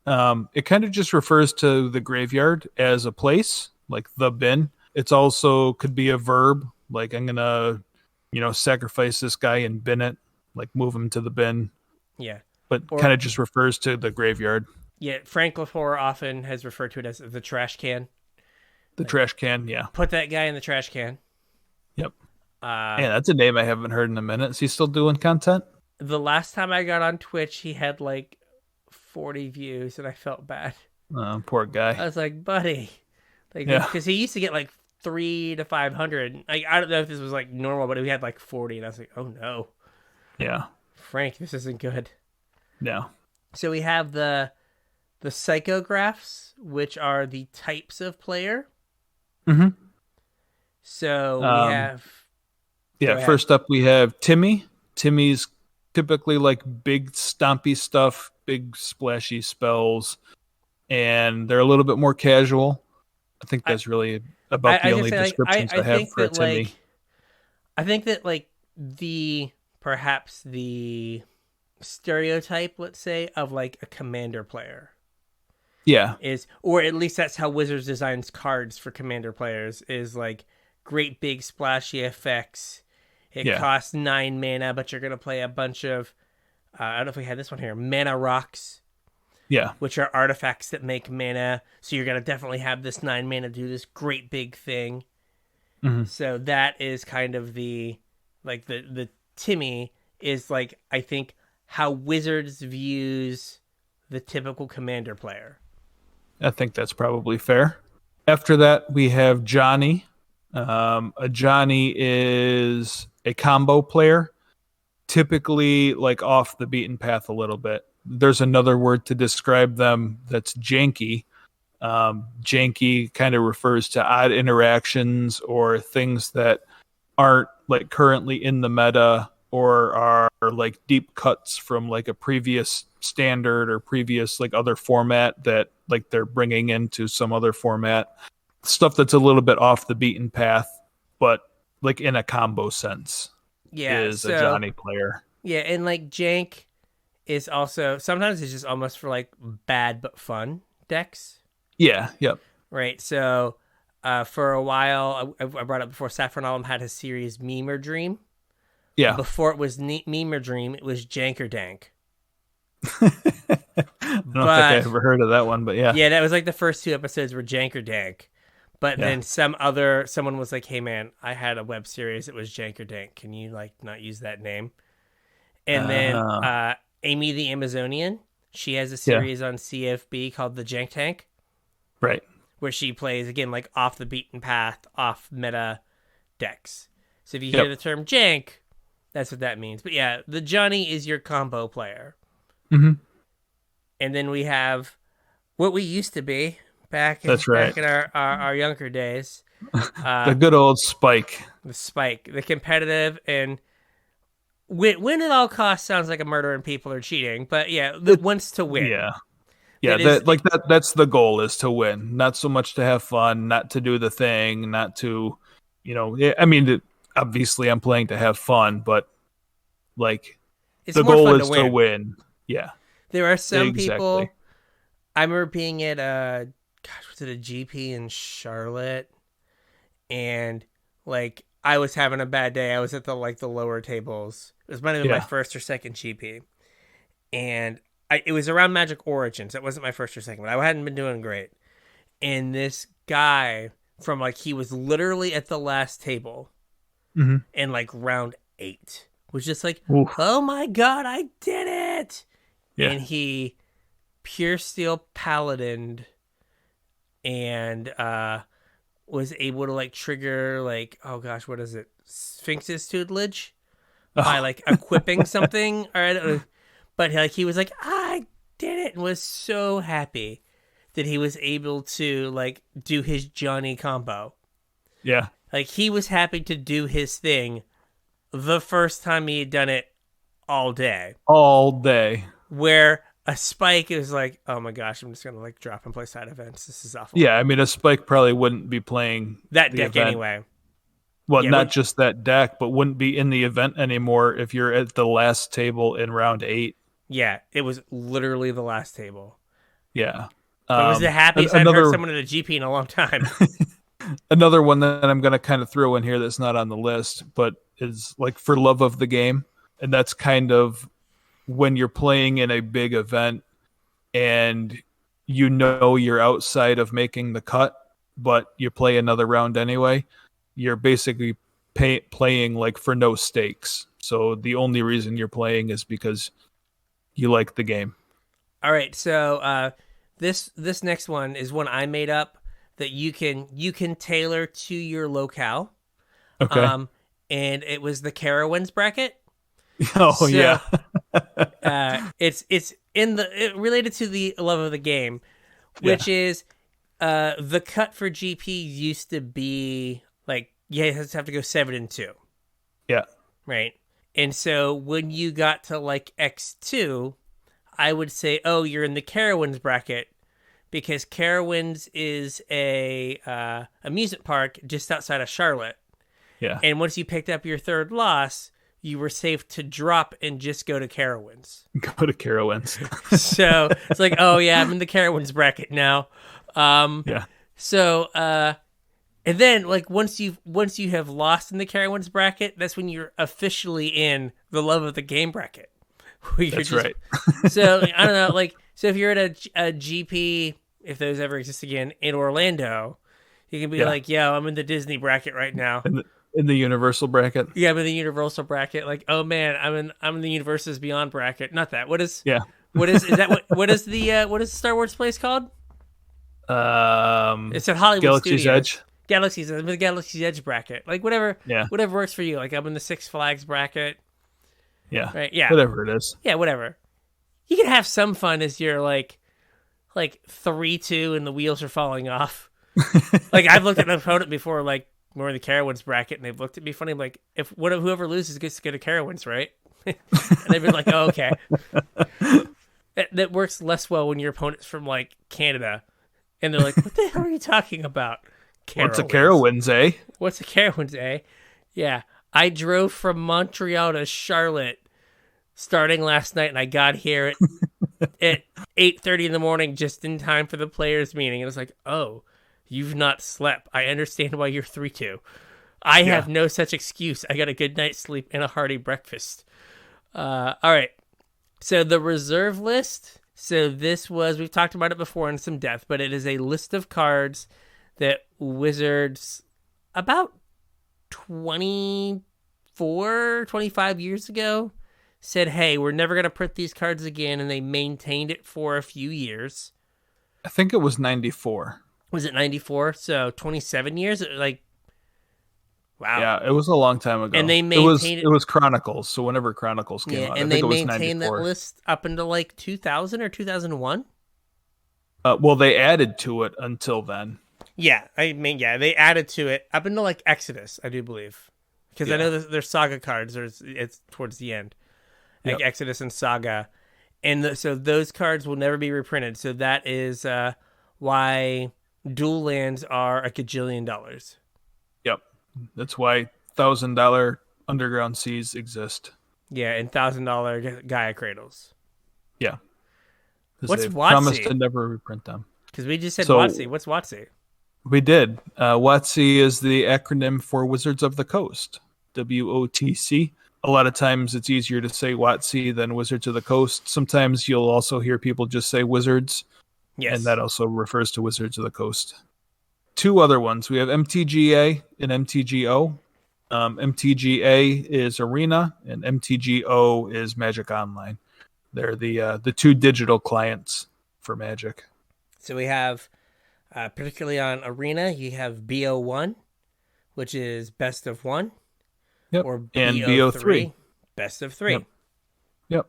It kind of just refers to the graveyard as a place, like the bin. It's also could be a verb, like I'm gonna, sacrifice this guy and bin it, like move him to the bin. Yeah. But Or kind of just refers to the graveyard. yeah, Frank Lepore often has referred to it as the trash can. The trash can, yeah. Put that guy in the trash can. Yep. Yeah, that's a name I haven't heard in a minute. Is he still doing content? The last time I got on Twitch, he had like 40 views, and I felt bad. Oh, poor guy. I was like, buddy, like, Yeah. because he used to get like 300 to 500. Like, I don't know if this was like normal, but we had like 40, and I was like, oh no, Yeah. Frank, this isn't good. Yeah. So we have the psychographs, which are the types of player. Mm-hmm. So we have. Yeah, first up we have Timmy. Timmy's typically like big stompy stuff, big splashy spells, and they're a little bit more casual. I think that's really about the only descriptions I have for Timmy. I think that like perhaps the stereotype, let's say, of like a commander player. Yeah. Or at least that's how Wizards designs cards for commander players, is like great big splashy effects. It costs 9 mana, but you're going to play a bunch of, I don't know if we had this one here, mana rocks. Yeah. Which are artifacts that make mana. So you're going to definitely have this 9 mana do this great big thing. Mm-hmm. So that is kind of the Timmy is like, I think, how Wizards views the typical commander player. I think that's probably fair. After that, we have Johnny. A Johnny is a combo player, typically like off the beaten path a little bit. There's another word to describe them that's janky. Janky kind of refers to odd interactions or things that aren't like currently in the meta or are like deep cuts from like a previous standard or previous like other format that like they're bringing into some other format. Stuff that's a little bit off the beaten path, but like in a combo sense, is a Johnny player. Yeah, and like jank is also sometimes it's just almost for like bad but fun decks. Yeah, yep. Right, so for a while, I brought up before, Saffron Alum had his series Memer Dream. Yeah. Before it was Memer Dream, it was Janker Dank. I don't think I ever heard of that one, but yeah. Yeah, that was like the first 2 episodes were Janker Dank. But then someone was like, hey man, I had a web series, it was Janker Dank. Can you like not use that name? And then Amy the Amazonian, she has a series on CFB called the Jank Tank. Right. Where she plays, again, like off the beaten path, off meta decks. So if you hear the term jank, that's what that means. But yeah, the Johnny is your combo player. Mm-hmm. And then we have what we used to be back in our younger days. The good old Spike. The Spike. The competitive and win at all costs sounds like a murdering people or cheating. But yeah, wants to win. Yeah. Yeah, that's the goal, is to win. Not so much to have fun, not to do the thing, not to, I mean, obviously I'm playing to have fun, but like the goal is to win. Yeah. There are some people, I remember being at was it a GP in Charlotte? And like I was having a bad day. I was at the lower tables. It was my first or second GP. And it was around Magic Origins. It wasn't my first or second, but I hadn't been doing great. And this guy from he was literally at the last table in like round 8 was just like, oof. Oh my God, I did it. Yeah. And he pure steel paladined and was able to trigger what is it? Sphinx's tutelage by equipping something. Or I don't know. But he was like, I did it and was so happy that he was able to like do his Johnny combo. Yeah. Like he was happy to do his thing the first time he had done it all day. All day. Where a Spike is like, oh my gosh, I'm just gonna like drop and play side events. This is awful. Yeah, I mean, a Spike probably wouldn't be playing that the deck event. anyway. Well, not just that deck, but wouldn't be in the event anymore if you're at the last table in round 8. Yeah, it was literally the last table. Yeah. It was the happiest I've heard someone at a GP in a long time. Another one that I'm going to kind of throw in here that's not on the list, but is like for love of the game. And that's kind of when you're playing in a big event and you know you're outside of making the cut, but you play another round anyway. You're basically playing like for no stakes. So the only reason you're playing is because you like the game. All right, so this next one is one I made up that you can tailor to your locale. Okay. And it was the Carowinds bracket. Oh so, yeah. It's related to the love of the game, which is the cut for GP used to be like you have to go 7-2. Yeah. Right. And so when you got to like X2, I would say, oh, you're in the Carowinds bracket because Carowinds is a amusement park just outside of Charlotte. Yeah. And once you picked up your third loss, you were safe to drop and just go to Carowinds. Go to Carowinds. So it's like, oh yeah, I'm in the Carowinds bracket now. Yeah. So and then like once you have lost in the Carowinds bracket, that's when you're officially in the love of the game bracket. That's right. So I don't know, like so if you're at a GP, if those ever exist again in Orlando, you can be like, yeah, I'm in the Disney bracket right now. In the Universal bracket. Yeah, I'm in the Universal bracket. Like, oh man, I'm in the Universes Beyond bracket. Not that. What is the Star Wars place called? It's at Hollywood Galaxy's Studios. Edge. I'm in the Galaxy's Edge bracket. Like whatever works for you. Like I'm in the Six Flags bracket. Yeah. Right. Yeah. Whatever it is. Yeah. Whatever. You can have some fun as you're like 3-2 and the wheels are falling off. Like I've looked at an opponent before, like we're in the Carowinds bracket, and they've looked at me funny. I'm like, whoever loses gets to go to Carowinds, right? And they've been like, oh, okay. That works less well when your opponent's from like Canada, and they're like, what the hell are you talking about? Carowinds. What's a Carowinds, eh? What's a Carowinds, eh? Yeah. I drove from Montreal to Charlotte starting last night, and I got here at 8:30 in the morning just in time for the players' meeting. And it was like, oh, you've not slept. I understand why you're 3-2. I have no such excuse. I got a good night's sleep and a hearty breakfast. All right. So the reserve list. So this was, we've talked about it before in some depth, but it is a list of cards that Wizards about 25 years ago said, hey, we're never going to print these cards again. And they maintained it for a few years. I think it was 94. Was it 94? So 27 years? Like, wow. Yeah, it was a long time ago. And they maintained it was Chronicles. So whenever Chronicles came out, and I think they it was maintained 94. that list up until like 2000 or 2001. Well, they added to it until then. Yeah, I mean, they added to it up until like Exodus, I do believe, because I know there's Saga cards, or it's towards the end, like Exodus and Saga, and so those cards will never be reprinted. So that is why dual lands are a gajillion dollars. Yep, that's why $1,000 underground seas exist. Yeah, and $1,000 Gaia cradles. Yeah, what's they've WotC? promised to never reprint them. Because we just said WotC. What's WotC? We did. WotC is the acronym for Wizards of the Coast. WOTC. A lot of times it's easier to say WotC than Wizards of the Coast. Sometimes you'll also hear people just say Wizards. Yes. And that also refers to Wizards of the Coast. Two other ones. We have MTGA and MTGO. MTGA is Arena, and MTGO is Magic Online. They're the two digital clients for Magic. So we have, particularly on Arena, you have BO1, which is best of one. Yep. Or and BO3, best of three. Yep.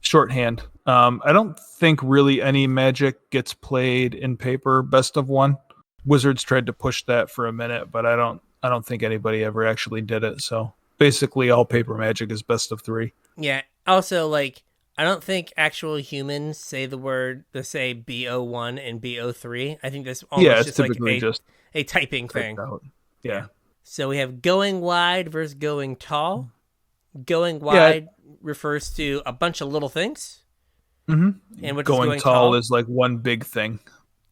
Shorthand. I don't think really any Magic gets played in paper best of one. Wizards tried to push that for a minute, but I don't think anybody ever actually did it. So basically, all paper Magic is best of 3. Yeah. Also, like, I don't think actual humans say they say BO1 and BO3. I think that's almost Yeah, it's just like typically just a typing typed thing. out. Yeah. So we have going wide versus going tall. Going wide refers to a bunch of little things. Mm-hmm. And what is Going going tall tall is like one big thing.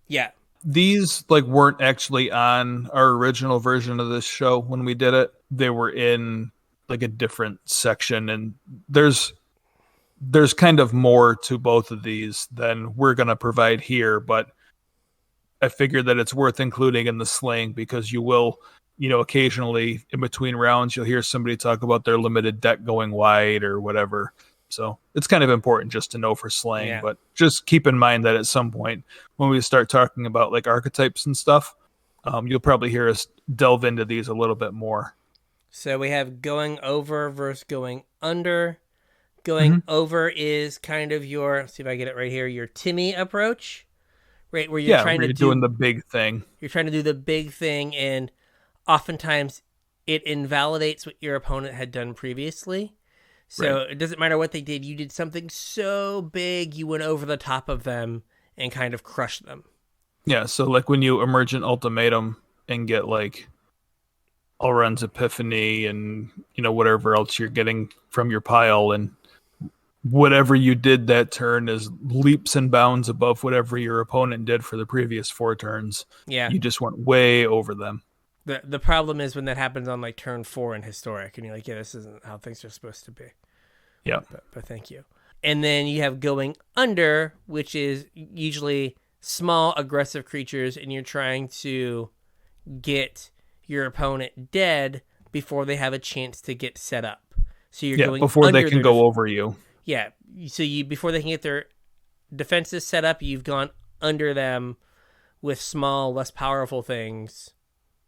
Yeah. These like weren't actually on our original version of this show when we did it. They were in like a different section, and there's kind of more to both of these than we're going to provide here, but I figured that it's worth including in the slang because you will, occasionally in between rounds, you'll hear somebody talk about their limited deck going wide or whatever. So it's kind of important just to know for slang, but just keep in mind that at some point when we start talking about like archetypes and stuff, you'll probably hear us delve into these a little bit more. So we have going over versus going under. Going over is kind of your, see if I get it right here, your Timmy approach, right? Where you're trying to doing the big thing. You're trying to do the big thing, and oftentimes it invalidates what your opponent had done previously. So It doesn't matter what they did. You did something so big, you went over the top of them and kind of crushed them. Yeah, so like when you Emergent Ultimatum and get like Elrond's Epiphany and, whatever else you're getting from your pile, and whatever you did that turn is leaps and bounds above whatever your opponent did for the previous 4 turns. Yeah. You just went way over them. The problem is when that happens on like turn 4 in Historic, and you're like, yeah, this isn't how things are supposed to be. Yeah. But thank you. And then you have going under, which is usually small aggressive creatures, and you're trying to get your opponent dead before they have a chance to get set up. So you're going before under they can go over you. Yeah. So before they can get their defenses set up, you've gone under them with small, less powerful things.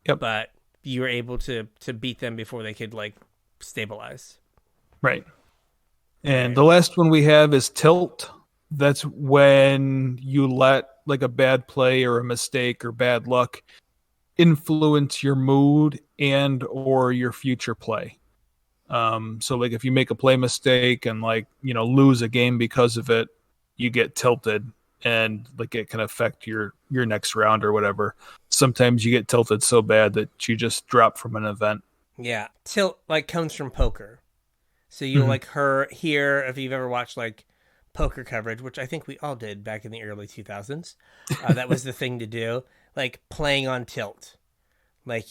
Yep. But you were able to beat them before they could like stabilize. Right. And the last one we have is tilt. That's when you let like a bad play or a mistake or bad luck influence your mood and or your future play. So like if you make a play mistake and like, lose a game because of it, you get tilted, and like it can affect your next round or whatever. Sometimes you get tilted so bad that you just drop from an event. Yeah. Tilt like comes from poker. So you'll like hear, if you've ever watched like poker coverage, which I think we all did back in the early 2000s, that was the thing to do, like playing on tilt. Like,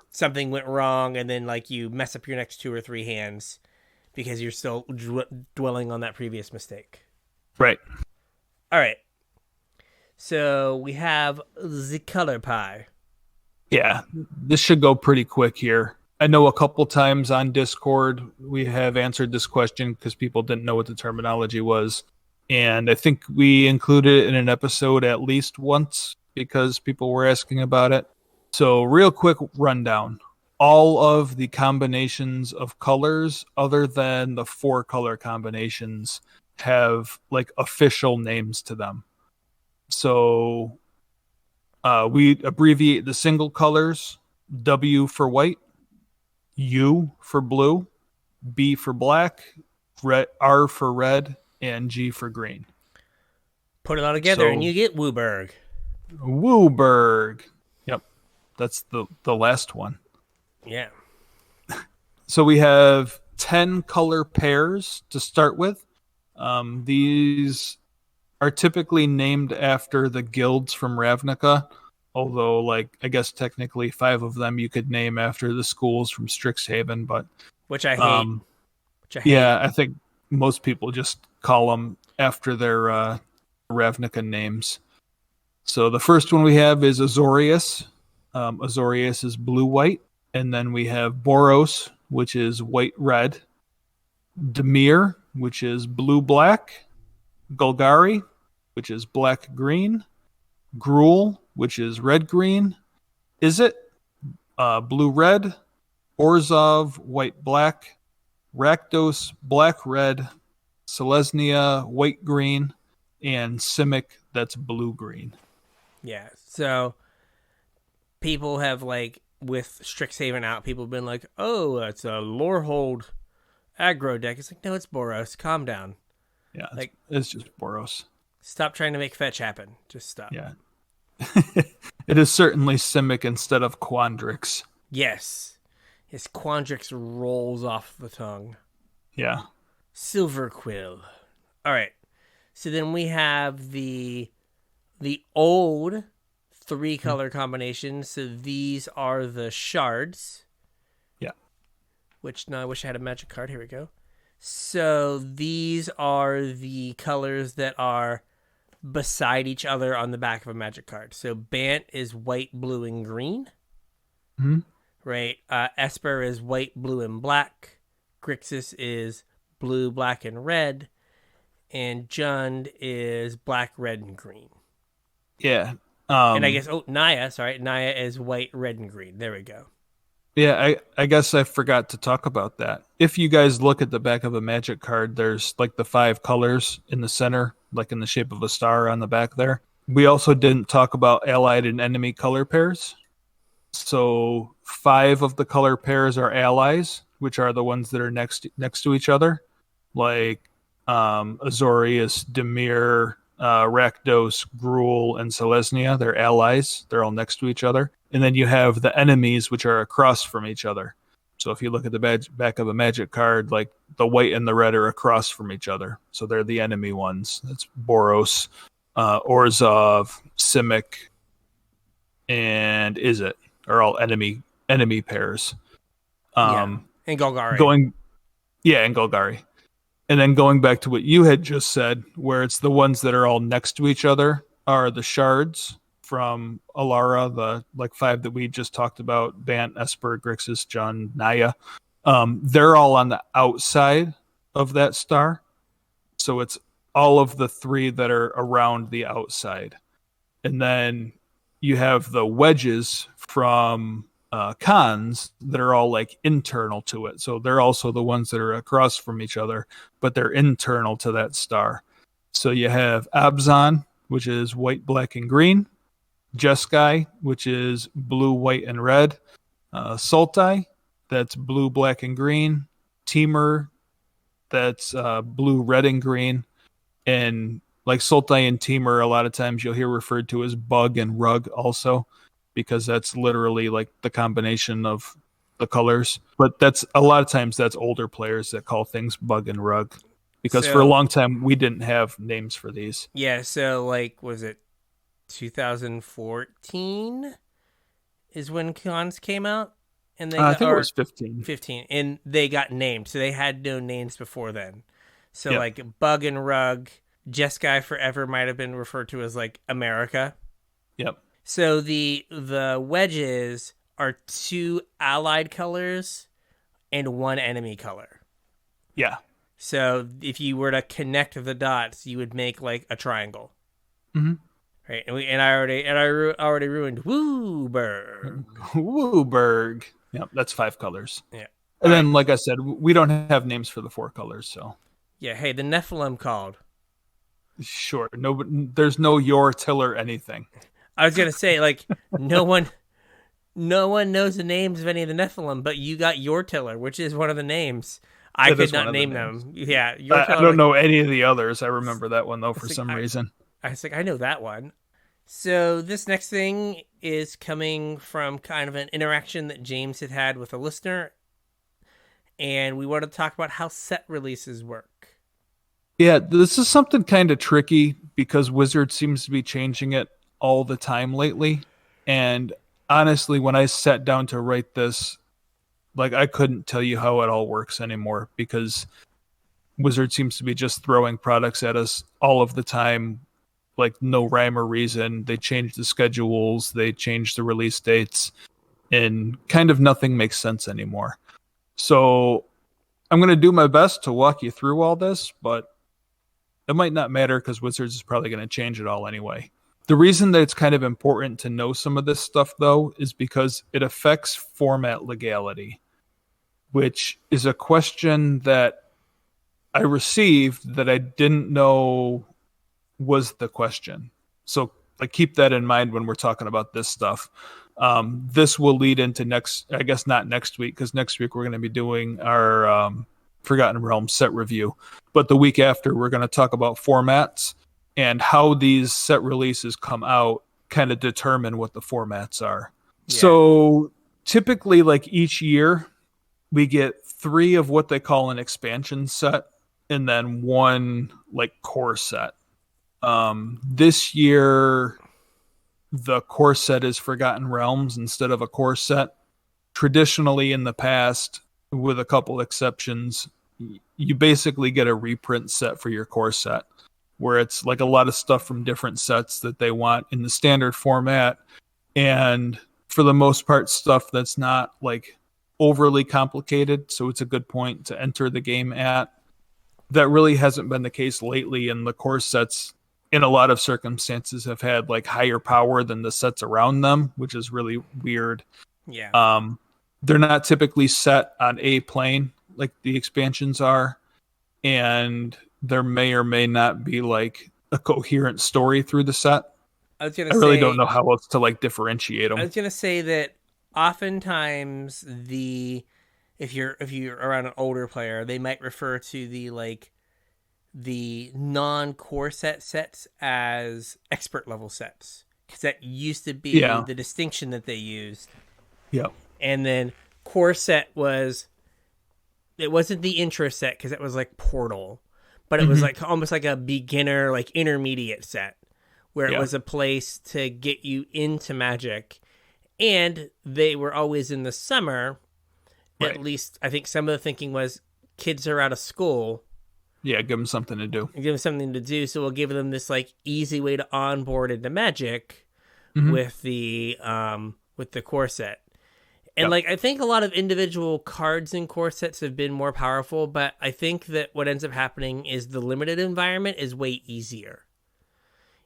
something went wrong, and then like you mess up your next 2 or 3 hands because you're still dwelling on that previous mistake. Right. All right. So we have the color pie. Yeah, this should go pretty quick here. I know a couple times on Discord we have answered this question because people didn't know what the terminology was. And I think we included it in an episode at least once because people were asking about it. So real quick rundown. All of the combinations of colors other than the 4 color combinations have like official names to them. So we abbreviate the single colors: W for white, U for blue, B for black, R for red, and G for green. Put it all together and you get Wooburg. Wooburg. Yep. That's the last one. Yeah. So we have 10 color pairs to start with. These are typically named after the guilds from Ravnica, although, like, I guess technically 5 of them you could name after the schools from Strixhaven, but which I hate. Yeah, I think most people just call them after their Ravnica names. So the first one we have is Azorius. Azorius is blue-white. And then we have Boros, which is white-red. Dimir, which is blue-black. Golgari, which is black-green. Gruul, which is red-green. Izzet, blue-red. Orzhov, white-black. Rakdos, black-red. Selesnya, white-green, and Simic, that's blue-green. Yeah. So people have, like, with Strixhaven out, people have been like, oh, it's a Lorehold aggro deck. It's like, no, it's Boros. Calm down. Yeah, Like, it's just Boros. Stop trying to make fetch happen. Just stop. Yeah. It is certainly Simic instead of Quandrix. Yes. His Quandrix rolls off the tongue. Yeah. Silver Quill. All right. So then we have the old 3-color combinations. So these are the shards. Yeah. Which, no, I wish I had a magic card. Here we go. So these are the colors that are beside each other on the back of a magic card. So Bant is white, blue, and green. Mm-hmm. Right. Esper is white, blue, and black. Grixis is blue, black, and red. And Jund is black, red, and green. Yeah. And I guess, Naya is white, red, and green. There we go. Yeah, I guess I forgot to talk about that. If you guys look at the back of a magic card, there's like the 5 colors in the center, like in the shape of a star on the back there. We also didn't talk about allied and enemy color pairs. So 5 of the color pairs are allies, which are the ones that are next to each other, like Azorius, Dimir, Rakdos, Gruul, and Selesnya. They're allies. They're all next to each other. And then you have the enemies, which are across from each other. So if you look at the back of a magic card, like the white and the red are across from each other. So they're the enemy ones. That's Boros, Orzhov, Simic, and Izzet are all enemy pairs. And Golgari. And Golgari. And then going back to what you had just said, where it's the ones that are all next to each other are the shards from Alara, the like 5 that we just talked about, Bant, Esper, Grixis, Jund, Naya. They're all on the outside of that star. So it's all of the 3 that are around the outside. And then you have the wedges from Khans that are all like internal to it. So they're also the ones that are across from each other, but they're internal to that star. So you have Abzan, which is white, black, and green. Jeskai, which is blue, white, and red. Sultai, that's blue, black, and green. Temur, that's blue, red, and green. And like Sultai and Temur, a lot of times you'll hear referred to as bug and rug also, because that's literally like the combination of the colors. But that's a lot of times that's older players that call things bug and rug, because for a long time we didn't have names for these. Yeah, so like, was it 2014 is when Khans came out? And they I think it was 15. And they got named, so they had no names before then. So like Bug and Rug, Jeskai Forever might have been referred to as like America. Yep. So the wedges are 2 allied colors and 1 enemy color. Yeah. So if you were to connect the dots, you would make like a triangle. Mm-hmm. Right, and I already ruined Wooburg. Wooburg. Yep, that's 5 colors. Yeah. And then, like I said, we don't have names for the 4 colors, so. Yeah, hey, the Nephilim called. Sure. No, there's no your tiller anything. I was gonna say, like, no one knows the names of any of the Nephilim, but you got your tiller, which is one of the names. I could not name them. Yeah, I don't know any of the others. I remember that one though for some reason. I was like, I know that one. So this next thing is coming from kind of an interaction that James had with a listener, and we want to talk about how set releases work. Yeah, this is something kind of tricky because Wizard seems to be changing it all the time lately. And honestly, when I sat down to write this, like I couldn't tell you how it all works anymore, because Wizard seems to be just throwing products at us all of the time, like no rhyme or reason. They change the schedules, they change the release dates, and kind of nothing makes sense anymore. So I'm going to do my best to walk you through all this, but it might not matter because Wizards is probably going to change it all anyway. The reason that it's kind of important to know some of this stuff, though, is because it affects format legality, which is a question that I received that I didn't know was the question. So like keep that in mind when we're talking about this stuff. This will lead into next, I guess not next week, because next week we're going to be doing our Forgotten Realms set review. But the week after, we're going to talk about formats and how these set releases come out kind of determine what the formats are. Yeah. So typically, like each year, we get 3 of what they call an expansion set and then 1 like core set. This year, the core set is Forgotten Realms instead of a core set. Traditionally in the past, with a couple exceptions, you basically get a reprint set for your core set, where it's like a lot of stuff from different sets that they want in the standard format. And for the most part, stuff that's not like overly complicated. So it's a good point to enter the game at. That really hasn't been the case lately, and the core sets in a lot of circumstances have had like higher power than the sets around them, which is really weird. Yeah. They're not typically set on a plane like the expansions are, and there may or may not be like a coherent story through the set. I really don't know how else to like differentiate them. I was gonna say that oftentimes if you're around an older player, they might refer to the non-core sets as expert level sets, because that used to be the distinction that they used. Yeah. And then core set it wasn't the intro set because it was like Portal, but it was like almost like a beginner, like intermediate set where it was a place to get you into Magic. And they were always in the summer. Right. At least I think some of the thinking was kids are out of school. Yeah, give them something to do. Give them something to do. So we'll give them this like easy way to onboard into Magic with the core set. And like I think a lot of individual cards in core sets have been more powerful, but I think that what ends up happening is the limited environment is way easier.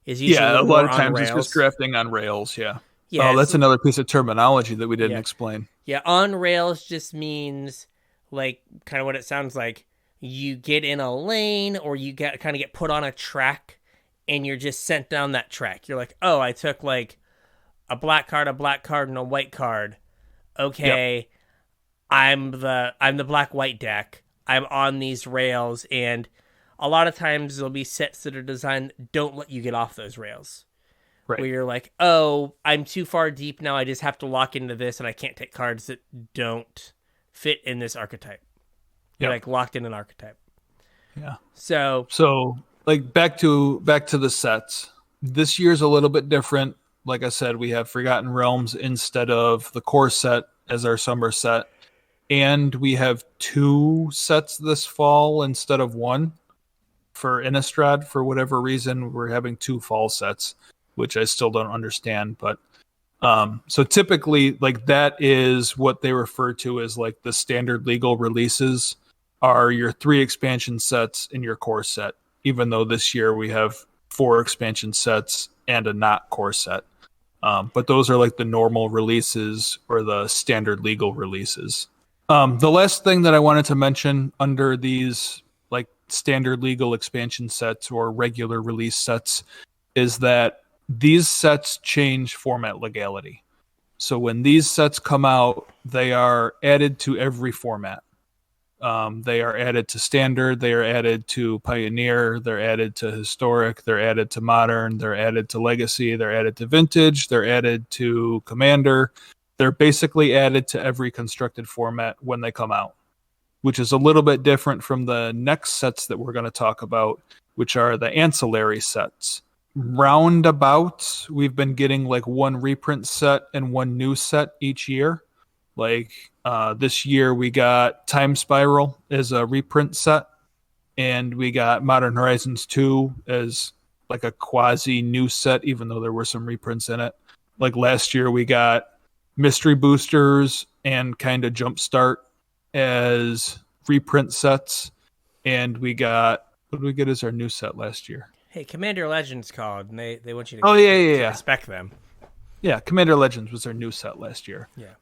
Is usually a lot of times it's just drafting on rails. Yeah. Oh, that's another piece of terminology that we didn't explain. Yeah, on rails just means like kind of what it sounds like. You get in a lane or you kind of get put on a track and you're just sent down that track. You're like, oh, I took like a black card, and a white card. Okay, I'm the black-white deck. I'm on these rails, and a lot of times there'll be sets that are designed that don't let you get off those rails. Right. Where you're like, oh, I'm too far deep now. I just have to lock into this, and I can't take cards that don't fit in this archetype. You're like locked in an archetype. Yeah. So like back to the sets. This year's a little bit different. Like I said, we have Forgotten Realms instead of the core set as our summer set. And we have 2 sets this fall instead of 1 for Innistrad. For whatever reason, we're having 2 fall sets, which I still don't understand. But so typically, like that is what they refer to as like the standard legal releases are your 3 expansion sets in your core set, even though this year we have 4 expansion sets and a not core set. But those are like the normal releases or the standard legal releases. The last thing that I wanted to mention under these like standard legal expansion sets or regular release sets is that these sets change format legality. So when these sets come out, they are added to every format. They are added to standard, they are added to pioneer, they're added to historic, they're added to modern, they're added to legacy, they're added to vintage, they're added to commander. They're basically added to every constructed format when they come out, which is a little bit different from the next sets that we're going to talk about, which are the ancillary sets. Roundabout, we've been getting like 1 reprint set and 1 new set each year. Like this year we got Time Spiral as a reprint set, and we got Modern Horizons 2 as like a quasi new set, even though there were some reprints in it. Like last year we got Mystery Boosters and kind of Jumpstart as reprint sets, and we got, what did we get as our new set last year? Hey, Commander Legends called, and they want you to respect them. Yeah, Commander Legends was our new set last year. Yeah.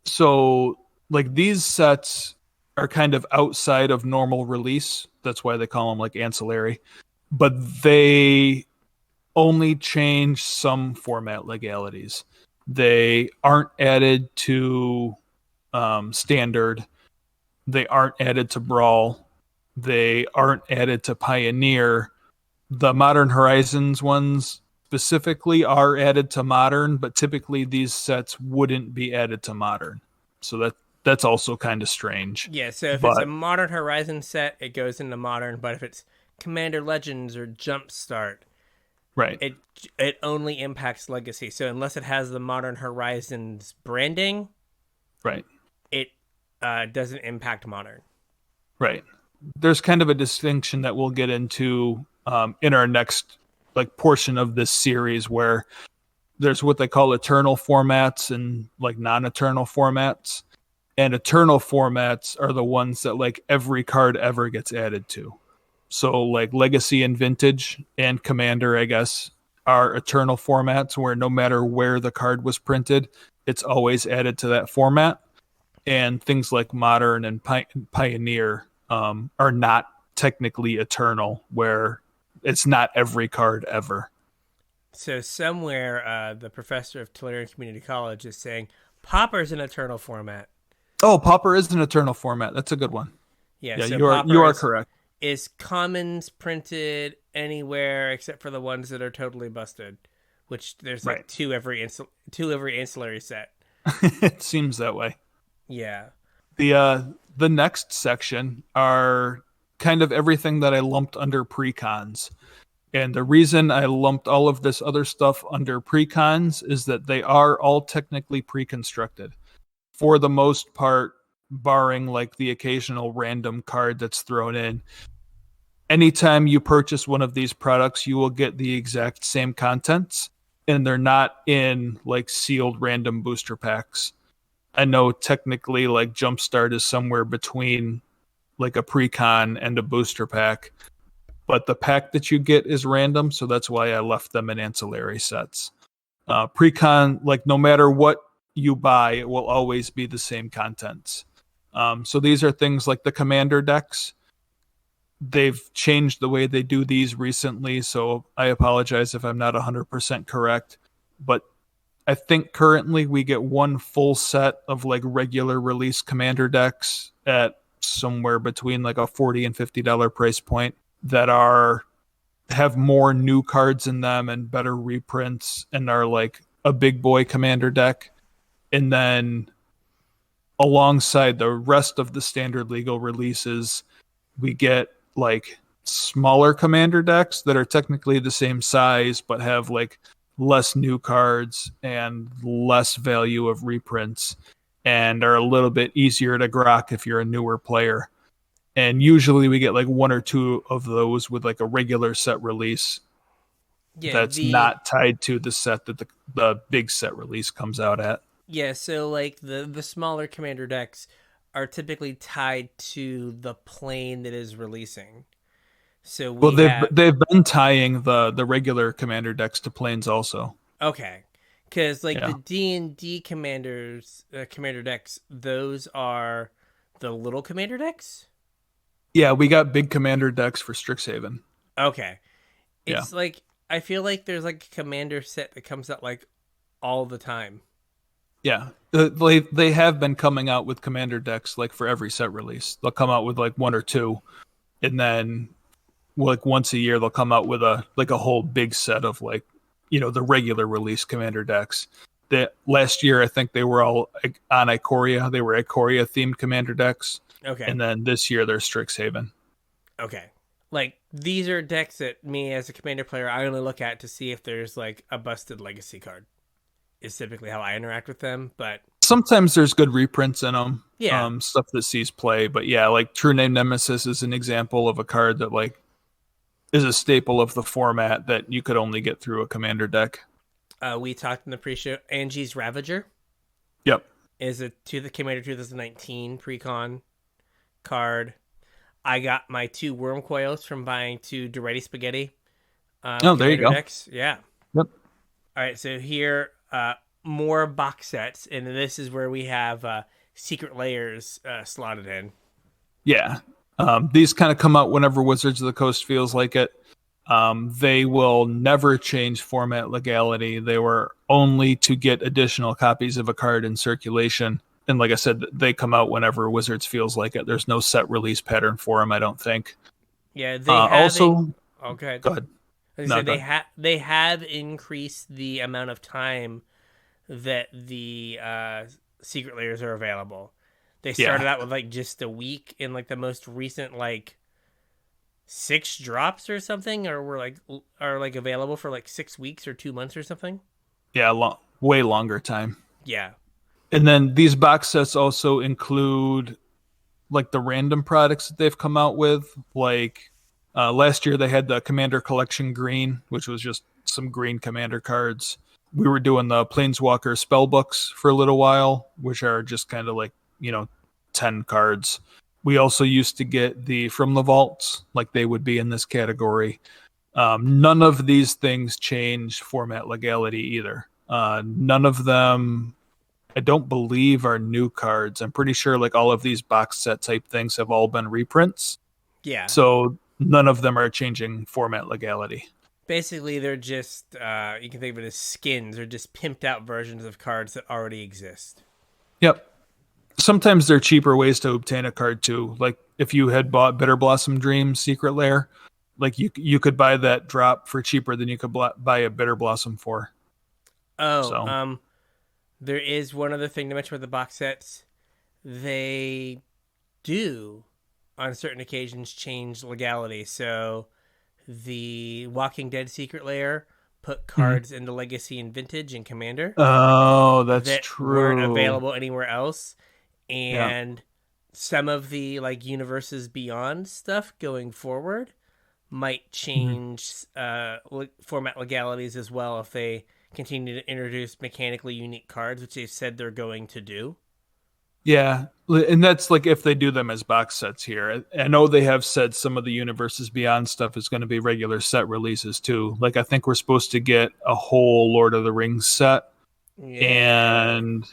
So, like, these sets are kind of outside of normal release. That's why they call them like ancillary. But they only change some format legalities. They aren't added to standard. They aren't added to Brawl. They aren't added to Pioneer. The Modern Horizons ones specifically are added to Modern, but typically these sets wouldn't be added to Modern. So that's also kind of strange. Yeah, so if it's a But Modern Horizon set, it goes into Modern, but if it's Commander Legends or Jumpstart, right, it only impacts Legacy. So unless it has the Modern Horizons branding, right, it doesn't impact Modern. right. There's kind of a distinction that we'll get into in our next like portion of this series, where there's what they call eternal formats and like non-eternal formats. And eternal formats are the ones that like every card ever gets added to. So like Legacy and Vintage and Commander, I guess, are eternal formats where no matter where the card was printed, it's always added to that format. And things like Modern and Pioneer are not technically eternal, where it's not every card ever. So somewhere, the professor of Tulare Community College is saying Pauper's an eternal format. Oh, Pauper is an eternal format. That's a good one. Yeah, Yeah, so you are correct. Is commons printed anywhere except for the ones that are totally busted, which there's like Right. two every ancillary set. It seems that way. Yeah. The next section are kind of everything that I lumped under precons. And the reason I lumped all of this other stuff under precons is that they are all technically pre-constructed. For the most part, barring like the occasional random card that's thrown in. Anytime you purchase one of these products, you will get the exact same contents, and they're not in like sealed random booster packs. I know technically like Jumpstart is somewhere between like a precon and a booster pack, but the pack that you get is random, so that's why I left them in ancillary sets. Precon, like no matter what you buy, it will always be the same contents. So these are things like the Commander decks. They've changed the way they do these recently, so I apologize if I'm not 100% correct, but I think currently we get one full set of like regular release Commander decks at somewhere between like a $40 and $50 price point that have more new cards in them and better reprints and are like a big boy Commander deck. And then alongside the rest of the standard legal releases, we get like smaller Commander decks that are technically the same size but have like less new cards and less value of reprints and are a little bit easier to grok if you're a newer player. And usually we get like one or two of those with like a regular set release that's not tied to the set that the big set release comes out at. Yeah, so like the smaller Commander decks are typically tied to the plane that is releasing. So they've been tying the regular Commander decks to planes also. Okay, because like the D&D Commander decks, those are the little Commander decks. Yeah, we got big Commander decks for Strixhaven. Okay, it's like I feel like there's like a Commander set that comes out like all the time. Yeah, they have been coming out with Commander decks like for every set release. They'll come out with like one or two, and then like once a year they'll come out with a whole big set of like, you know, the regular release Commander decks. That last year I think they were all on Ikoria. They were Ikoria themed Commander decks. Okay. And then this year they're Strixhaven. Okay. Like these are decks that me as a Commander player I only look at to see if there's like a busted legacy card. Is typically how I interact with them, but sometimes there's good reprints in them. Yeah. Stuff that sees play, but yeah, like True Name Nemesis is an example of a card that like is a staple of the format that you could only get through a Commander deck. We talked in the pre-show. Angie's Ravager. Yep. Is a to the Commander 2019 pre-con card. I got my 2 Worm Coils from buying 2 Duretti Spaghetti. There you go. Decks. Yeah. Yep. All right, so here, more box sets, and this is where we have Secret Layers slotted in. Yeah. These kind of come out whenever Wizards of the Coast feels like it. They will never change format legality. They were only to get additional copies of a card in circulation. And like I said, they come out whenever Wizards feels like it. There's no set release pattern for them, I don't think. Yeah, they have Also, okay. go ahead. No, go ahead. They have increased the amount of time that the secret layers are available. They started out with like just a week in like the most recent like 6 drops or something, or were like available for like 6 weeks or 2 months or something. Yeah, way longer time. Yeah. And then these box sets also include like the random products that they've come out with. Like last year they had the Commander Collection Green, which was just some green Commander cards. We were doing the Planeswalker spell books for a little while, which are just kind of like, 10 cards. We also used to get the From the Vaults, like they would be in this category. None of these things change format legality either. None of them, I don't believe, are new cards. I'm pretty sure like all of these box set type things have all been reprints. Yeah. So none of them are changing format legality. Basically, they're just, you can think of it as skins or just pimped out versions of cards that already exist. Yep. Sometimes they're cheaper ways to obtain a card too. Like if you had bought Bitter Blossom Dream Secret Lair, like you could buy that drop for cheaper than you could buy a Bitter Blossom for. Oh, there is one other thing to mention with the box sets. They do, on certain occasions, change legality. So the Walking Dead Secret Lair put cards into Legacy and Vintage and Commander. Oh, that's true. Weren't available anywhere else. And some of the like Universes Beyond stuff going forward might change format legalities as well if they continue to introduce mechanically unique cards, which they've said they're going to do. Yeah, and that's like if they do them as box sets here. I know they have said some of the Universes Beyond stuff is going to be regular set releases too. Like I think we're supposed to get a whole Lord of the Rings set, and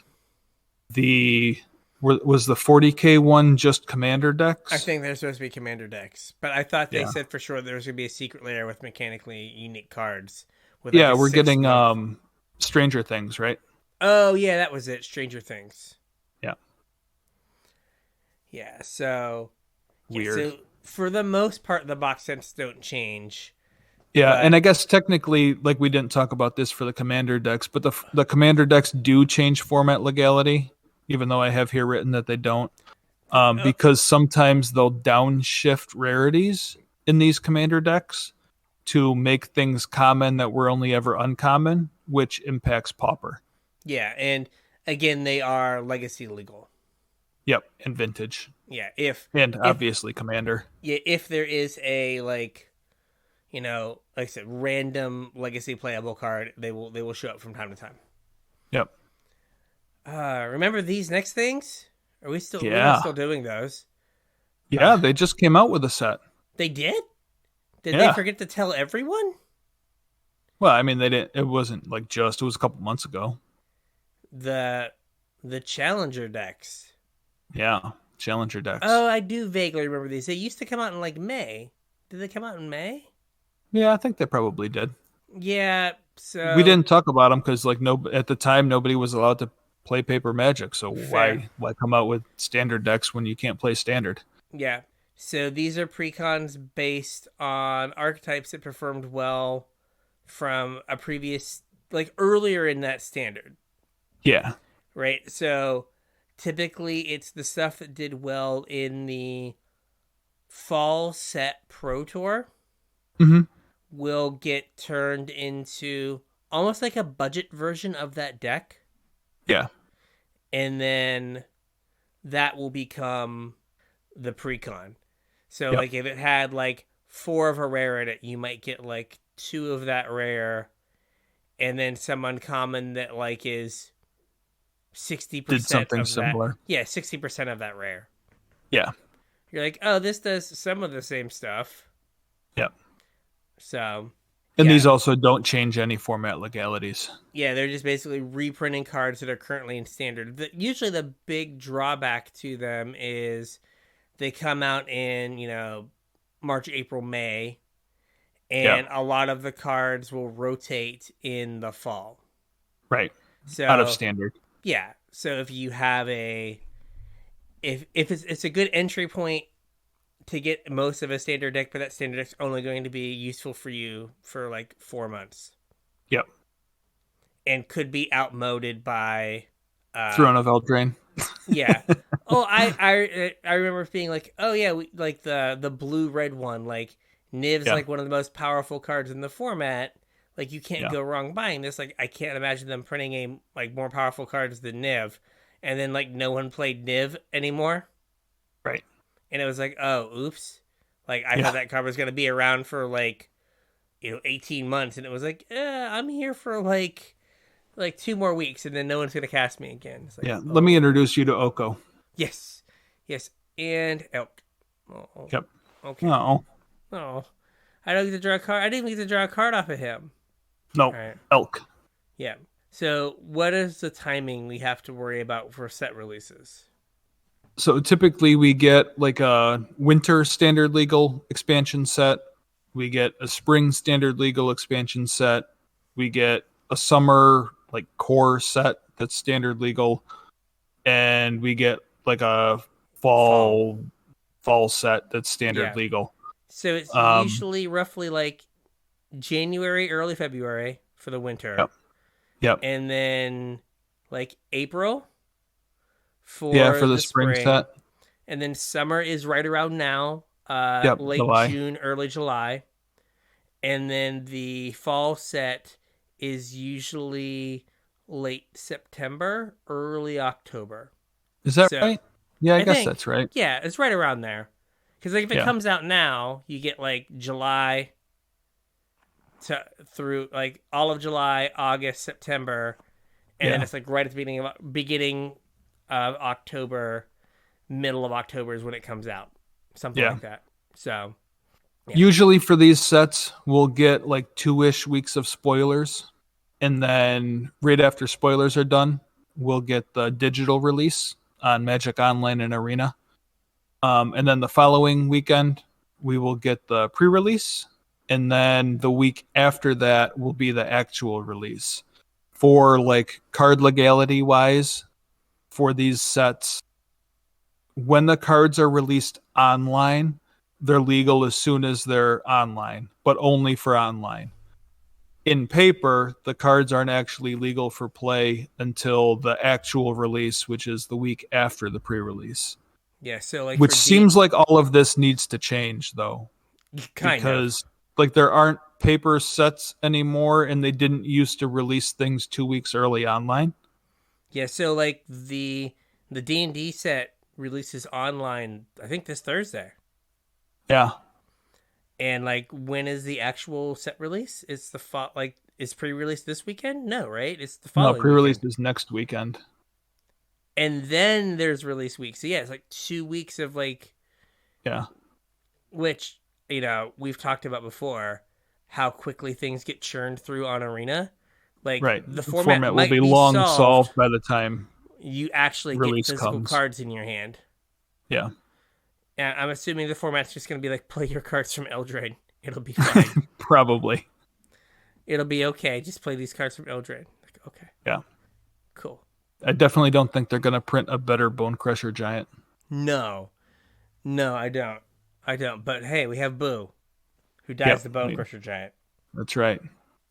was the 40K one just Commander decks? I think they're supposed to be Commander decks, but I thought they said for sure there was going to be a secret layer with mechanically unique cards. With like we're getting Stranger Things, right? Oh yeah, that was it. Stranger Things. Yeah. Yeah. So weird. So for the most part, the box sets don't change. Yeah, and I guess technically, like we didn't talk about this for the Commander decks, but the Commander decks do change format legality, even though I have here written that they don't, because sometimes they'll downshift rarities in these Commander decks to make things common that were only ever uncommon, which impacts Pauper. Yeah, and again, they are Legacy legal. Yep, and Vintage. Yeah, obviously Commander. Yeah, if there is a like I said, random Legacy playable card, they will show up from time to time. Yep. Remember these next things? Are we still? Yeah. We're not still doing those. Yeah, they just came out with a set. They did? Did they forget to tell everyone? Well, I mean, they didn't. It wasn't like it was a couple months ago. The Challenger decks. Yeah, Challenger decks. Oh, I do vaguely remember these. They used to come out in like May. Did they come out in May? Yeah, I think they probably did. Yeah, so we didn't talk about them because like at the time nobody was allowed to play paper Magic. So why come out with standard decks when you can't play standard? Yeah. So these are precons based on archetypes that performed well from a previous, like earlier in that standard. Yeah. Right. So typically it's the stuff that did well in the fall set Pro Tour will get turned into almost like a budget version of that deck. Yeah. And then that will become the precon. So like if it had like 4 of a rare in it, you might get like 2 of that rare and then some uncommon that like is 60% did something of similar. That. Yeah, 60% of that rare. Yeah. You're like, oh, this does some of the same stuff. Yep. So and these also don't change any format legalities. Yeah, they're just basically reprinting cards that are currently in standard. Usually the big drawback to them is they come out in, March, April, May, Yeah. and a lot of the cards will rotate in the fall. Right. Out of So, standard. yeah. So if you have if it's a good entry point to get most of a standard deck, but that standard deck's only going to be useful for you for like 4 months. Yep. And could be outmoded by Throne of Eldraine. Yeah. Oh, I remember being like, oh yeah, like the blue red one, like Niv's like one of the most powerful cards in the format. Like you can't go wrong buying this. Like I can't imagine them printing a like more powerful cards than Niv, and then like no one played Niv anymore. Right. And it was like, oh, oops. Like I thought that card was gonna be around for like 18 months, and it was like, I'm here for like 2 more weeks, and then no one's gonna cast me again. It's like, Let me introduce you to Oko. Yes, and Elk. Yep. Okay. No. I don't get to draw a card. I didn't even get to draw a card off of him. No. Right. Elk. Yeah. So, what is the timing we have to worry about for set releases? So typically we get like a winter standard legal expansion set. We get a spring standard legal expansion set. We get a summer like core set that's standard legal, and we get like a fall set that's standard legal. So it's usually roughly like January, early February for the winter. Yep. And then like April for the spring set. And then summer is right around now, late July. June, early July. And then the fall set is usually late September, early October. Is that right? Yeah, I guess that's right. Yeah, it's right around there. Because like if it comes out now, you get like July through like all of July, August, September, and then it's like right at the beginning of October, middle of October is when it comes out, something like that. So usually for these sets, we'll get like 2-ish weeks of spoilers, and then right after spoilers are done, we'll get the digital release on Magic Online and Arena. And then the following weekend, we will get the pre-release. And then the week after that will be the actual release. For like card legality wise, for these sets, when the cards are released online, they're legal as soon as they're online, but only for online. In paper, the cards aren't actually legal for play until the actual release, which is the week after the pre-release. Yeah, so like which seems like all of this needs to change though. Because like there aren't paper sets anymore, and they didn't used to release things 2 weeks early online. Yeah, so like the D&D set releases online, I think this Thursday. Yeah. And like when is the actual set release? It's the is pre-release this weekend? No, right? It's the following. No, pre-release is next weekend. And then there's release week. So yeah, it's like 2 weeks of like which, we've talked about before how quickly things get churned through on Arena. Like the format will be long solved by the time you actually get physical cards in your hand. Yeah. And I'm assuming the format's just going to be like play your cards from Eldraine. It'll be fine. Probably. It'll be okay. Just play these cards from Eldraine. Like, okay. Yeah. Cool. I definitely don't think they're going to print a better Bone Crusher Giant. No, I don't. But hey, we have Boo, who dies the Bone Crusher Giant. That's right.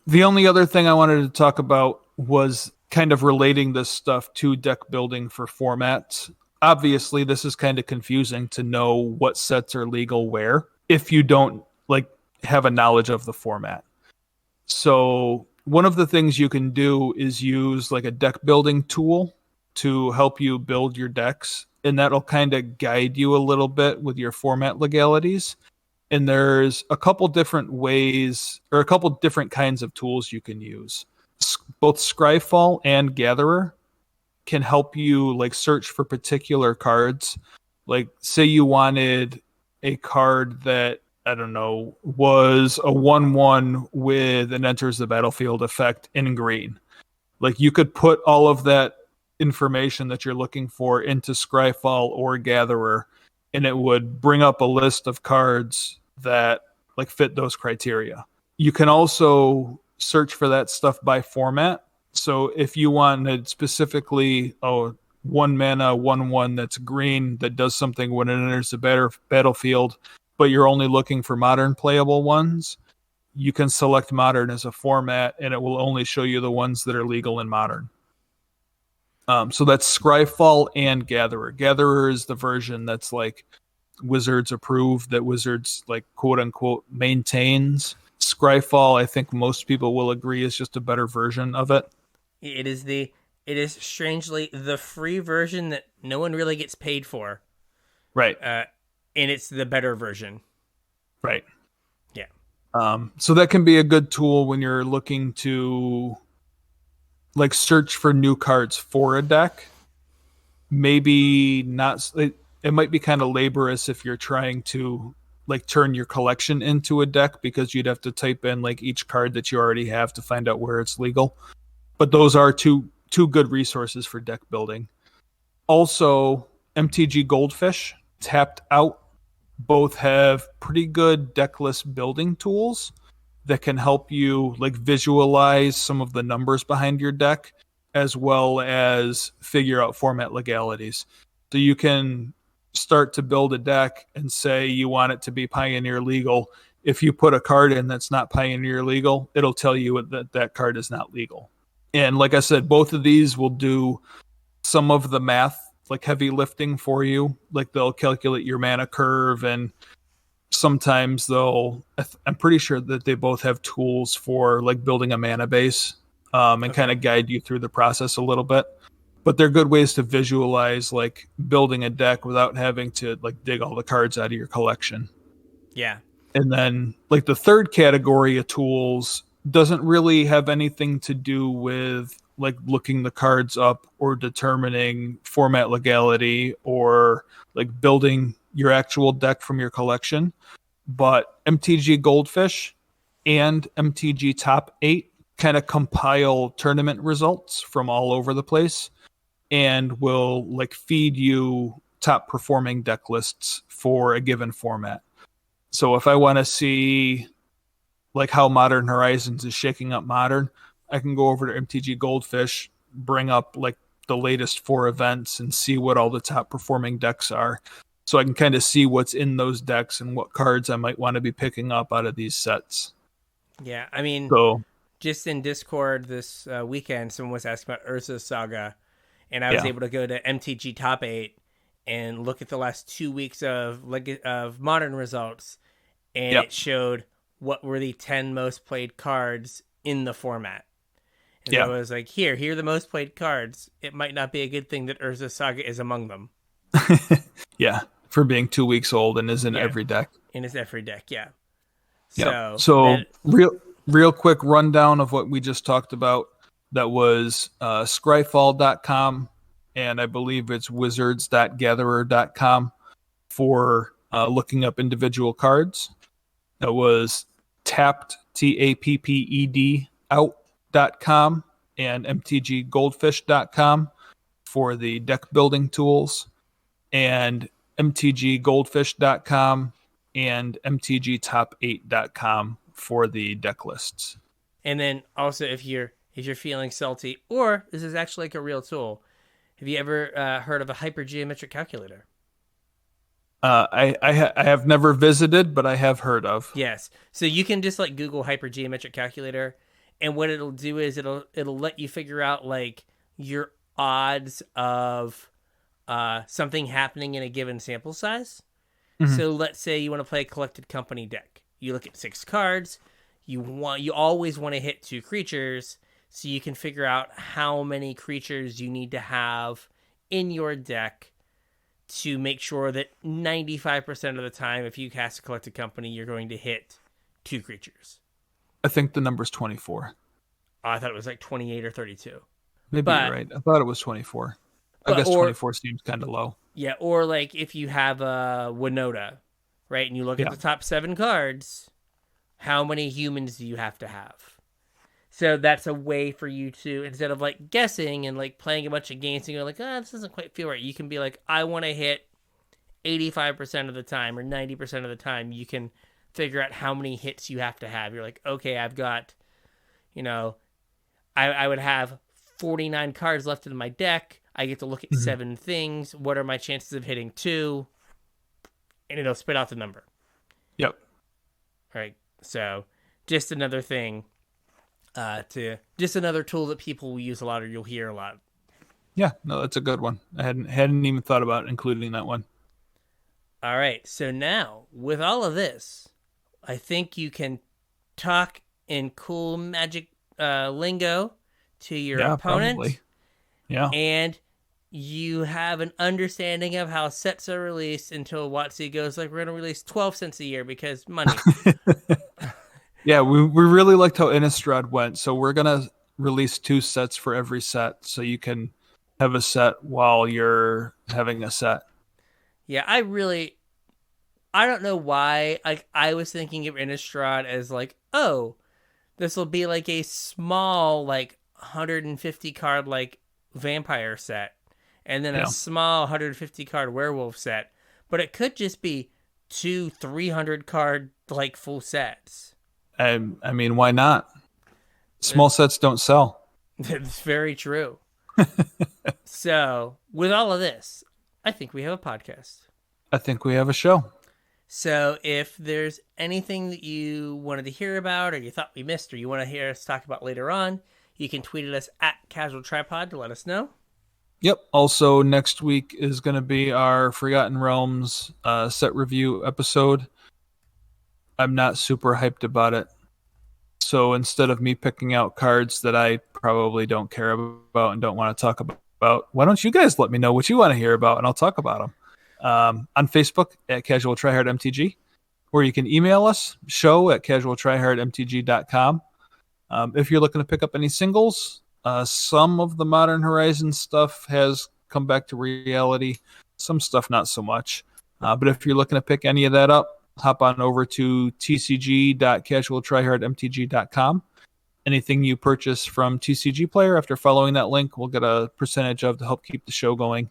The only other thing I wanted to talk about was kind of relating this stuff to deck building for formats. Obviously, this is kind of confusing to know what sets are legal where if you don't have a knowledge of the format. So one of the things you can do is use like a deck building tool to help you build your decks, and that'll kind of guide you a little bit with your format legalities. And there's a couple different ways or a couple different kinds of tools you can use. Both Scryfall and Gatherer can help you search for particular cards. Like say you wanted a card that, I don't know, was a 1/1 with an enters the battlefield effect in green. Like you could put all of that information that you're looking for into Scryfall or Gatherer, and it would bring up a list of cards that like fit those criteria. You can also search for that stuff by format. So if you wanted specifically, 1 mana, 1/1 that's green that does something when it enters the battlefield, but you're only looking for modern playable ones, you can select modern as a format, and it will only show you the ones that are legal in modern. So that's Scryfall and Gatherer. Gatherer is the version that's like Wizards approved, that Wizards like quote unquote maintains. Scryfall, I think most people will agree, is just a better version of it. It is strangely the free version that no one really gets paid for. Right. And it's the better version. Right. Yeah. So that can be a good tool when you're looking to like search for new cards for a deck. Maybe not. It might be kind of laborious if you're trying to like turn your collection into a deck, because you'd have to type in like each card that you already have to find out where it's legal. But those are two good resources for deck building. Also, MTG Goldfish, Tapped Out, both have pretty good deck list building tools that can help you like visualize some of the numbers behind your deck, as well as figure out format legalities. So you can start to build a deck and say you want it to be Pioneer legal. If you put a card in that's not Pioneer legal, it'll tell you that that card is not legal. And like I said, both of these will do some of the math, like heavy lifting for you. Like they'll calculate your mana curve, and sometimes I'm pretty sure that they both have tools for like building a mana base, and kind of guide you through the process a little bit. But they're good ways to visualize like building a deck without having to like dig all the cards out of your collection. Yeah. And then like the third category of tools doesn't really have anything to do with like looking the cards up or determining format legality or like building your actual deck from your collection. But MTG Goldfish and MTG Top 8 kind of compile tournament results from all over the place and will like feed you top performing deck lists for a given format. So if I want to see like how Modern Horizons is shaking up Modern, I can go over to MTG Goldfish, bring up like the latest 4 events and see what all the top performing decks are. So I can kind of see what's in those decks and what cards I might want to be picking up out of these sets. Yeah, I mean, so just in Discord this weekend, someone was asking about Urza's Saga, and I was able to go to MTG Top 8 and look at the last 2 weeks of Modern results, and it showed what were the 10 most played cards in the format. And so I was like, here are the most played cards. It might not be a good thing that Urza's Saga is among them. Yeah, for being 2 weeks old and is in every deck. In his every deck, yeah. So real quick rundown of what we just talked about. That was Scryfall.com, and I believe it's wizards.gatherer.com for looking up individual cards. That was Tapped, TAPPED, out.com, and mtggoldfish.com for the deck building tools, and mtggoldfish.com and mtgtop8.com for the deck lists. And then also, if you're feeling salty, or this is actually like a real tool, have you ever heard of a hypergeometric calculator? I have never visited, but I have heard of. Yes. So you can just like Google hypergeometric calculator, and what it'll do is it'll let you figure out like your odds of something happening in a given sample size. Mm-hmm. So let's say you want to play a collected company deck. You look at 6 cards. You always want to hit 2 creatures, so you can figure out how many creatures you need to have in your deck to make sure that 95% of the time, if you cast a collected company, you're going to hit 2 creatures. I think the number's 24. I thought it was like 28 or 32. Maybe you're right. I thought it was 24. I guess 24 seems kind of low. Yeah, or like if you have a Winota, right, and you look at the top 7 cards, how many humans do you have to have? So that's a way for you to, instead of like guessing and like playing a bunch of games and you're like, this doesn't quite feel right. You can be like, I want to hit 85% of the time or 90% of the time, you can figure out how many hits you have to have. You're like, okay, I've got, I would have 49 cards left in my deck. I get to look at 7 things. What are my chances of hitting 2? And it'll spit out the number. Yep. All right. So just another thing just another tool that people will use a lot or you'll hear a lot. Yeah, no, that's a good one. I hadn't even thought about including that one. All right. So now, with all of this, I think you can talk in cool Magic lingo to your opponent. Probably. Yeah. And you have an understanding of how sets are released until Whatcha goes like, we're going to release 12 cents a year because money. Yeah, we really liked how Innistrad went, so we're going to release 2 sets for every set, so you can have a set while you're having a set. Yeah, I don't know why. I was thinking of Innistrad as like, oh, this will be like a small, like 150 card like vampire set, and then a small 150 card werewolf set. But it could just be 2 300 card like full sets. I mean, why not? Small sets don't sell. That's very true. So, with all of this, I think we have a podcast. I think we have a show. So, if there's anything that you wanted to hear about or you thought we missed or you want to hear us talk about later on, you can tweet at us at CasualTryPod to let us know. Yep. Also, next week is going to be our Forgotten Realms set review episode. I'm not super hyped about it. So instead of me picking out cards that I probably don't care about and don't want to talk about, why don't you guys let me know what you want to hear about and I'll talk about them. On Facebook at CasualTryHardMTG, or you can email us, show@CasualTryHardMTG.com. If you're looking to pick up any singles, some of the Modern Horizon stuff has come back to reality. Some stuff not so much. But if you're looking to pick any of that up, hop on over to tcg.casualtryhardmtg.com. Anything you purchase from TCG Player after following that link, we'll get a percentage of to help keep the show going.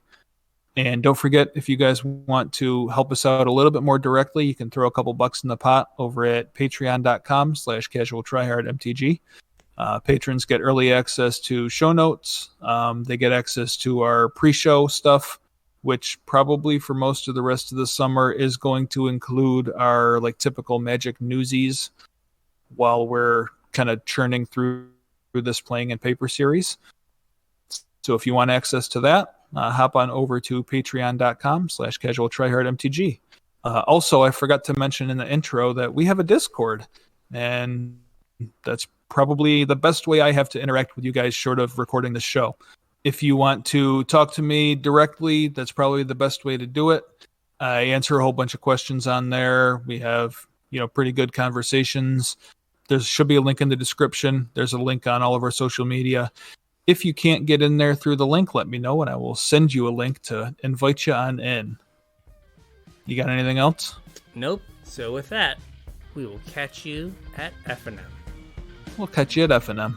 And don't forget, if you guys want to help us out a little bit more directly, you can throw a couple bucks in the pot over at patreon.com/casualtryhardmtg. Patrons get early access to show notes. They get access to our pre-show stuff, which probably for most of the rest of the summer is going to include our like typical Magic newsies while we're kind of churning through this playing and paper series. So if you want access to that, hop on over to patreon.com/casualtryhardmtg. Also, I forgot to mention in the intro that we have a Discord, and that's probably the best way I have to interact with you guys short of recording the show. If you want to talk to me directly, that's probably the best way to do it. I answer a whole bunch of questions on there. We have, pretty good conversations. There should be a link in the description. There's a link on all of our social media. If you can't get in there through the link, let me know and I will send you a link to invite you on in. You got anything else? Nope. So with that, we will catch you at F&M. We'll catch you at F&M.